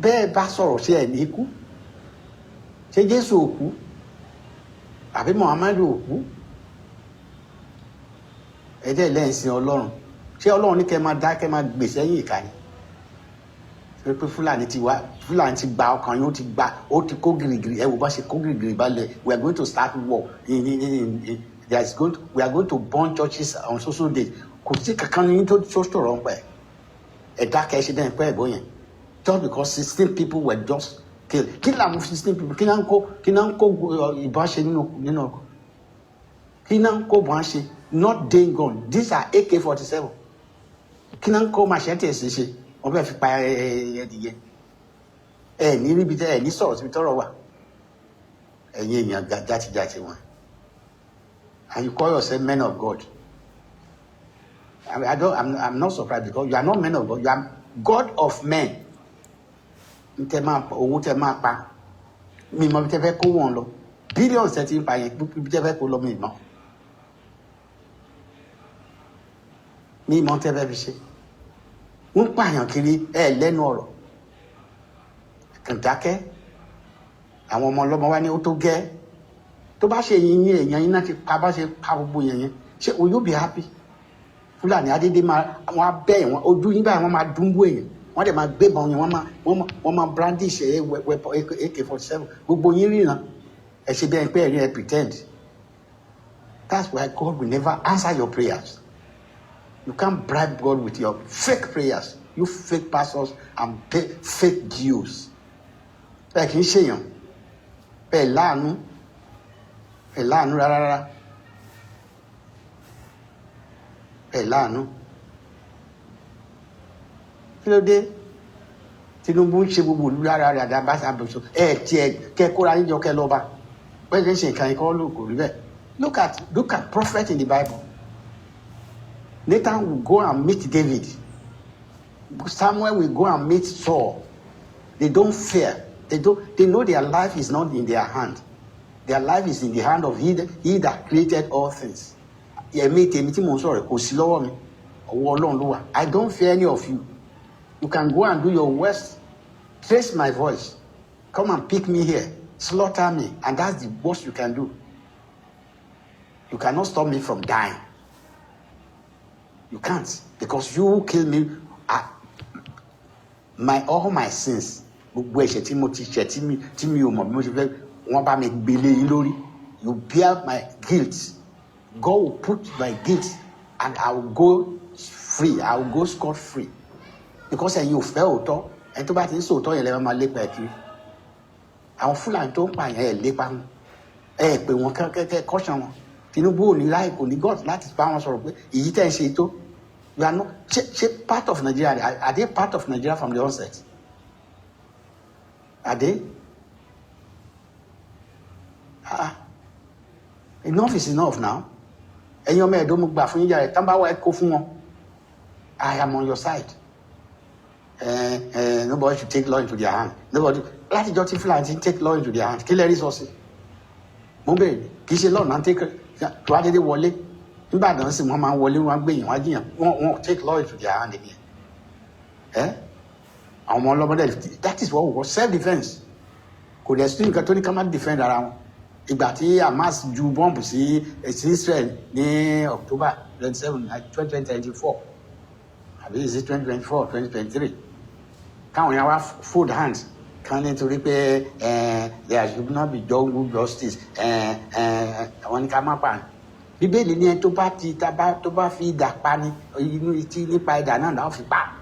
Bẹ́ẹ̀ bá sọ̀rọ̀ sí ẹ̀ ní ikú. Ṣé Jésù òkú? Àbí Muhammadu òkú? Ẹ̀jẹ̀ lẹ́yìn sin Ọlọ́run. Ṣé Ọlọ́run ní kẹ́ máa dá kẹ́ máa gbèsè ẹ̀yìn ìka ni? Ṣé pé Fúlàní ti gba ọkàn yín, ó ti kó gìrìgìrì, ẹ wò bá ṣe kó gìrìgìrì balẹ̀. We are going to start war. We are going to burn churches on social days. Kò sí kankan ní tó sọ̀rọ̀ ń pẹ́. Ẹ̀dá kẹ́ ṣe dẹ́n pẹ́ ẹ̀gbọ́n yẹn. Just because 16 people were just kí làwọn 16 people kí náà ń kó ìbọn ṣe nínú ọkọ̀ kí náà ń kó ìbọn ṣe not day gun these are AK-47 kí náà ń kó machete ṣe wọ́n fẹ́ fi pa ẹdìyẹ ní ríbi tẹ́ ní sọ̀rọ̀ síbi tọ́rọ̀ wà ẹ̀yin èèyàn játijàti wọn and you call yourself men of God. I'm not surprised because you are not men of God. You are God of men. Owó tẹ máa pa mi mọ bí tẹ fẹ́ kó wọn lọ billions tẹ ti ń pa yẹn bí tẹ fẹ́ kó lọ mi mọ tẹ fẹ́ fi ṣe ń pààyàn kiri lẹ́nu ọ̀rọ̀ kàn dákẹ́ àwọn ọmọ ọlọ́mọ wa ní ó tó gẹ́ tó bá ṣe yín èèyàn yín náà ti pa bá ṣe pa gbogbo yẹn ṣé will you be happy? Fúlàní adédé wọn á bẹ́ wọn ojú yín báyìí wọ́n máa dúnbó èèyàn wọ́n dẹ̀ máa gbébọn yẹn wọ́n máa brandish weapon AK-47 gbogbo yín ríran ẹ ṣe bí ẹni pé ẹ̀rí ẹ pretend. That's why God will never answer your prayers. You can't bribe God with your fake prayers. You fake pastors and fake Jews. Ẹ kì í ṣèyàn ẹ láàánú rárá ẹ láàánú. Kí ló dé Tinubu ń ṣe gbogbo olú rárá rẹ̀ àdá bá ṣàbẹ̀sọ tiẹ̀ kẹ́ kóra yín jọ kẹ́ lọ́ba bẹ́ẹ̀ ṣe ń ṣe nǹkan ikọ́ ló kò rí bẹ́ẹ̀. Look at prophet in the Bible. Nathan will go and meet David. Samuel will go and meet Saul. They don't fear. They know their life is not in their hand. Their life is in the hand of He that created all things. I don't fear any of you. You can go and do your worst. Trace my voice. Come and pick me here. Slaughter me. And that's the worst you can do. You cannot stop me from dying. You can't. Because you will kill me. All my sins. You bear my guilt. God will put my guilt and I will go free. I will go scot-free. Because you fell and to bat in so toy and my lip at you. Our full and don't buy a lip and but one can't caution. Tinubu only like only God that is balance or eat and say to you are not part of Nigeria. Are they part of Nigeria from the onset? Are they? Enough is enough now. And your man don't back from you. I am on your side. Nobody should take law into their hand. Nobody. Let the dirty flies take law into their hand. Kill the resources. Mumbai, Kishi law and take why did they wallet? In bad don't see Mama Wally one being won't take law into their hand again. That is what was self-defense. Could the student Catholic come and defend around? Ìgbà tí Hamas ju bọ́ǹbù sí Israel ní October 27, 2024 àbí is it 2024 2023 káwọn yẹn wá fold hands kan nítorí pé there should not be double justice àwọn ní ká má pa Bíbélì ní ẹni tó bá fi idà pa ní inú etí nípa idà náà náà fi pa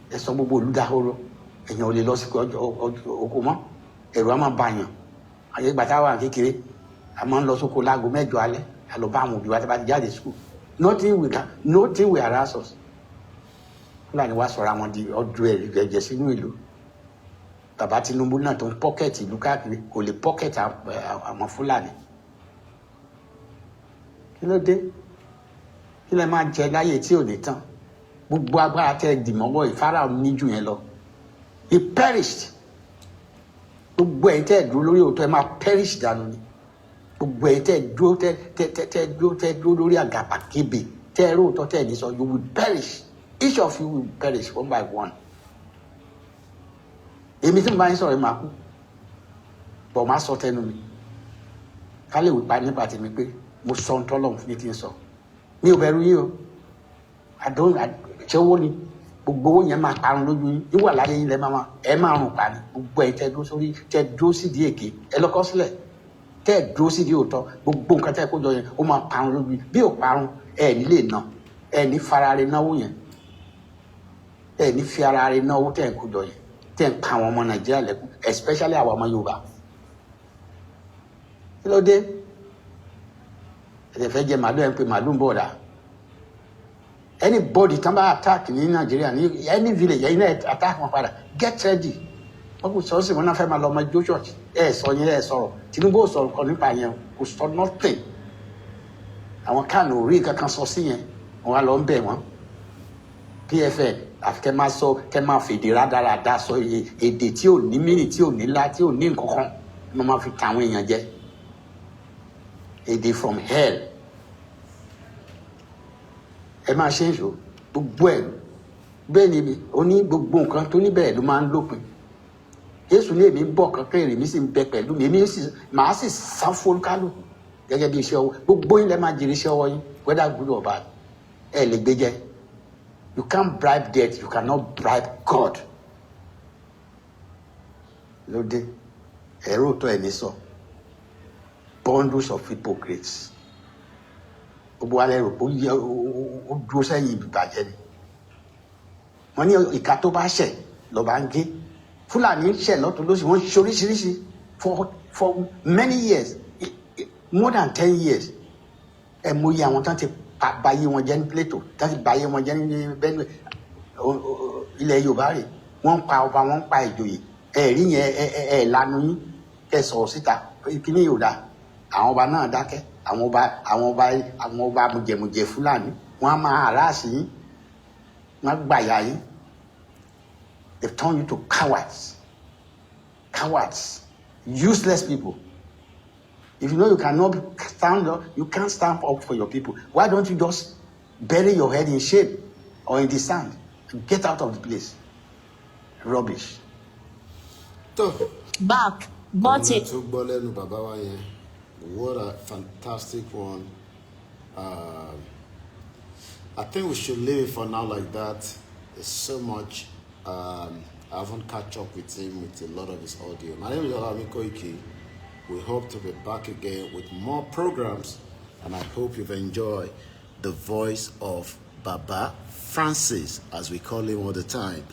ẹ sọ gbogbo olùdáhóró èèyàn ò lè lọ sí oko mọ́ ẹ̀rù á máa bá yàn àyè ìgbà táwa kékeré a máa ń lọ sóko láago 8 alẹ́ a lọ bá àwọn òbí wa tí a bá ti jáde school nothing will harass us. Fúlàní wa sọ̀rọ̀ àwọn di ọdún ẹ̀rí gẹ̀gẹ̀ sínú ìlú bàbá Tinubu náà tó ń pọ́kẹ̀tì ìlú káàkiri kò lè pọ́kẹ̀tì àwọn Fúlàní. Kí ló dé? Kí lẹ máa jẹ láyé tí ò ní tán? Gbogbo agbára tẹ dìmọ́wọ́ ìfárà níjù yẹn lọ. He perished. Gbogbo ẹ̀yin tẹ́ dúró lórí òótọ́ ẹ máa perish dànù ni. Gbogbo ẹ̀yin tẹ́ dúró lórí àgàbàgebè tẹ́ ẹ̀rọ òótọ́ tẹ́ ní sọ you will perish. Each of you will perish one by one. Èmi tí mo bá ń sọ̀rọ̀ ẹ máa kú. Bọ̀ máa sọ tẹnu mi. Ká lè wípa nípa tèmi pé mo sọ ń tọ́lọ̀ fún mi tí ń sọ. Mi ò bẹ̀rù yín o. Ṣé owó ni? Gbogbo owó yẹn máa parun lójú yín ìwà láyé yín lẹ máa rùn pa ni gbogbo ẹ tẹ dúró sídìí èké ẹ lọkọ sílẹ̀ tẹ dúró sídìí òótọ́ gbogbo nǹkan tẹ kó jọ yẹn ó máa parun lójú yín bí ò parun ẹ ní lè ná ẹ ní farare náwó yẹn ẹ ní fi ara rẹ̀ náà owó tẹ̀ ń kó jọ yìí tẹ̀ ń pa àwọn ọmọ Nàìjíríà lẹ́kùn especially àwọn ọmọ Yorùbá kí ló dé ẹ fẹ́ jẹ màálù ẹ̀ ń pe màálù ń bọ̀ dà anybody tán bá attack ní Nàìjíríà ní any village ẹ̀yin náà attack wọn padà get ready wọ́n kò sọ sí wọn náà fẹ́ máa lọ ọmọ ijó church ẹ sọ yẹn ẹ sọ̀rọ̀ Tinubu ò sọ̀rọ̀ kan nípa yẹn kò sọ nothing àwọn kan ò rí kankan sọ sí yẹn wọn á lọ ń bẹ̀ wọ́n PFN àfi kẹ́ máa sọ kẹ́ máa fèdè rádaràda sọ èdè tí ò ní mínì tí ò ní lá tí ò ní nǹkan kan ni wọ́n máa fi tàwọn èèyàn jẹ èdè from hell ẹ máa ṣe ń ṣò gbogbo ẹ̀ bẹ́ẹ̀ ni ó ní gbogbo nǹkan tó níbẹ̀ ló máa ń lópin Jésù ní èmi ń bọ̀ kankan èrè mi sì ń bẹ pẹ̀lú mi èmi màá sì san fólúkálù gẹ́gẹ́ bí iṣẹ́ ọwọ́ gbogbo yín lẹ́ máa jèrè iṣẹ́ ọwọ́ yín whether good or bad ẹ lè gbé jẹ. You can't bribe death. You cannot bribe God. Lóde, ẹ̀rọ tó ẹni sọ. Bundles of hypocrites. Gbogbo alẹ́ rò pé ó dúró sẹ́yìn ìbàjẹ́ ni. Wọ́n ní ìka tó bá ṣẹ̀ lọ́ba ń gé. Fúlàní ṣẹ̀ lọ́tún lósì wọ́n ṣe oríṣiríṣi for many years, more than 10 years. Ẹ mọ iye àwọn tán ti báyé wọn jẹ́ ní Plateau láti báyé wọn jẹ́ ní Benue ilẹ̀ Yorùbá rẹ̀ wọ́n ń pa ọba wọ́n ń pa ìjòyè ẹ̀rí yẹn lanu yín kẹ́ sọ̀rọ̀ síta kíní yóò dá àwọn ọba náà dákẹ́ àwọn ọba mùjẹ̀mùjẹ̀ Fúlàní wọ́n á máa harass yín wọ́n á gbàyà yín they turn you to cowards useless people. If you know you cannot stand up, you can't stand up for your people. Why don't you just bury your head in shame or in the sand and get out of the place? Rubbish.
Back, but it.
What a fantastic one. I think we should leave it for now like that. There's so much. I haven't catch up with him with a lot of his audio. My name is KOIKIMEDIA. We hope to be back again with more programs, and I hope you've enjoyed the voice of Baba Francis, as we call him all the time.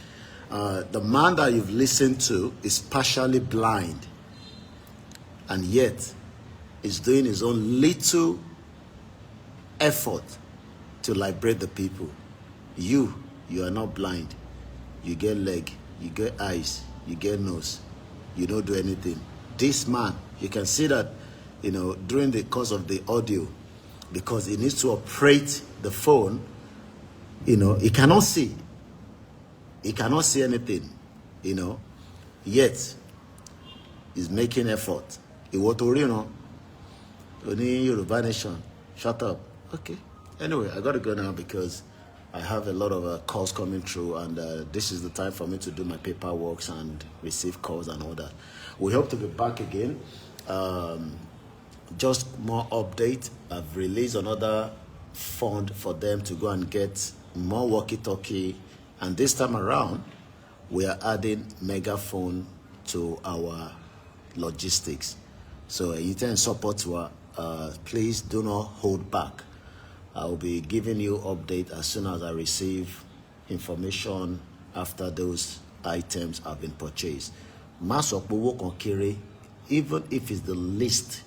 The man that you've listened to is partially blind, and yet is doing his own little effort to liberate the people. You are not blind. You get leg, you get eyes, you get nose. You don't do anything. This man, you can see that, during the course of the audio, because he needs to operate the phone, he cannot see. He cannot see anything, yet he's making effort. He want to, only Yoruba nation, shut up. Okay. Anyway, I got to go now because I have a lot of calls coming through, and this is the time for me to do my paperwork and receive calls and all that. We hope to be back again. Just more update. I've released another fund for them to go and get more walkie-talkie, and this time around we are adding megaphone to our logistics. So you can support to please do not hold back. I will be giving you update as soon as I receive information after those items have been purchased. Even if it's the least,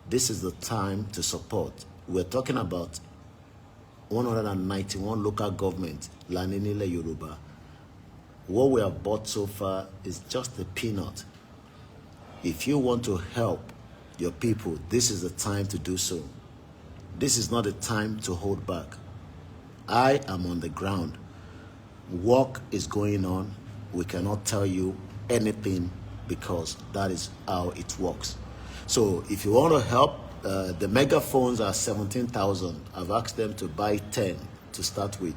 this is the time to support. We're talking about 191 local government, Laninile Yoruba. What we have bought so far is just a peanut. If you want to help your people, this is the time to do so. This is not a time to hold back. I am on the ground. Work is going on. We cannot tell you anything because that is how it works. So if you want to help, the megaphones are 17,000. I've asked them to buy 10 to start with.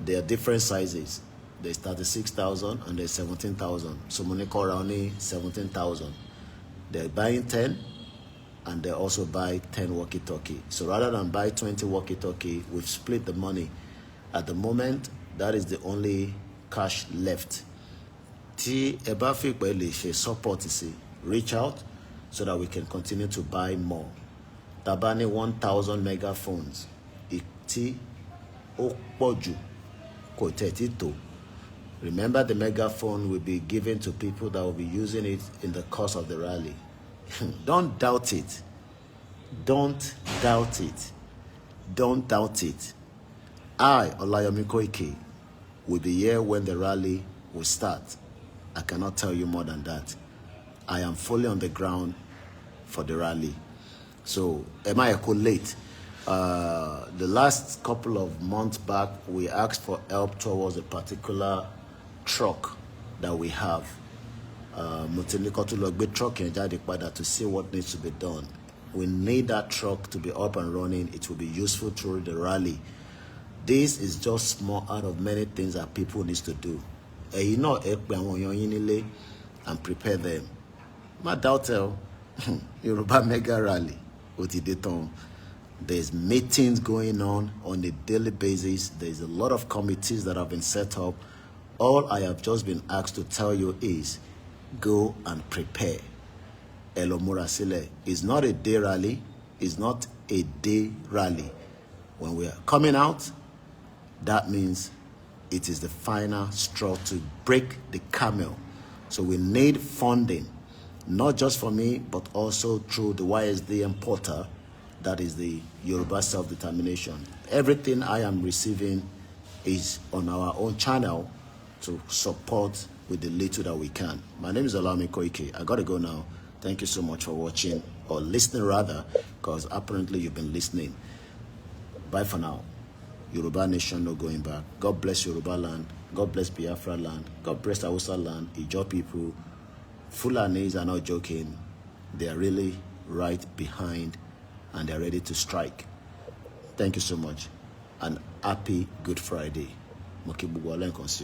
They are different sizes. There's 36,000 and there's 17,000. So Monica only 17,000. They're buying 10 and they also buy 10 walkie-talkie. So rather than buy 20 walkie-talkie, we've split the money. At the moment, that is the only cash left. Support, reach out so that we can continue to buy more. Tabani 1,000 megaphones. Iti Okpoju Kotetito Remember, the megaphone will be given to people that will be using it in the course of the rally. Don't doubt it. Don't doubt it. Don't doubt it. I, Olayomi Koiki, will be here when the rally will start. I cannot tell you more than that. I am fully on the ground for the rally. So, am I late? The last couple of months back, we asked for help towards a particular truck that we have. Truck to see what needs to be done. We need that truck to be up and running. It will be useful through the rally. This is just small out of many things that people need to do. You know, and prepare them. My daughter, Yoruba mega rally. There's meetings going on a daily basis. There's a lot of committees that have been set up. All I have just been asked to tell you is go and prepare. Elomura Sile is not a day rally. It's not a day rally. When we are coming out, that means it is the final straw to break the camel. So we need funding, not just for me, but also through the YSDM portal, that is the Yoruba self-determination. Everything I am receiving is on our own channel to support with the little that we can. My name is Olayomi Koiki. I got to go now. Thank you so much for watching, or listening rather, because apparently you've been listening. Bye for now. Yoruba nation, no going back. God bless Yoruba land. God bless Biafra land. God bless Hausa land. Ijaw people. Fulanis are not joking. They are really right behind and they're ready to strike. Thank you so much. And happy Good Friday.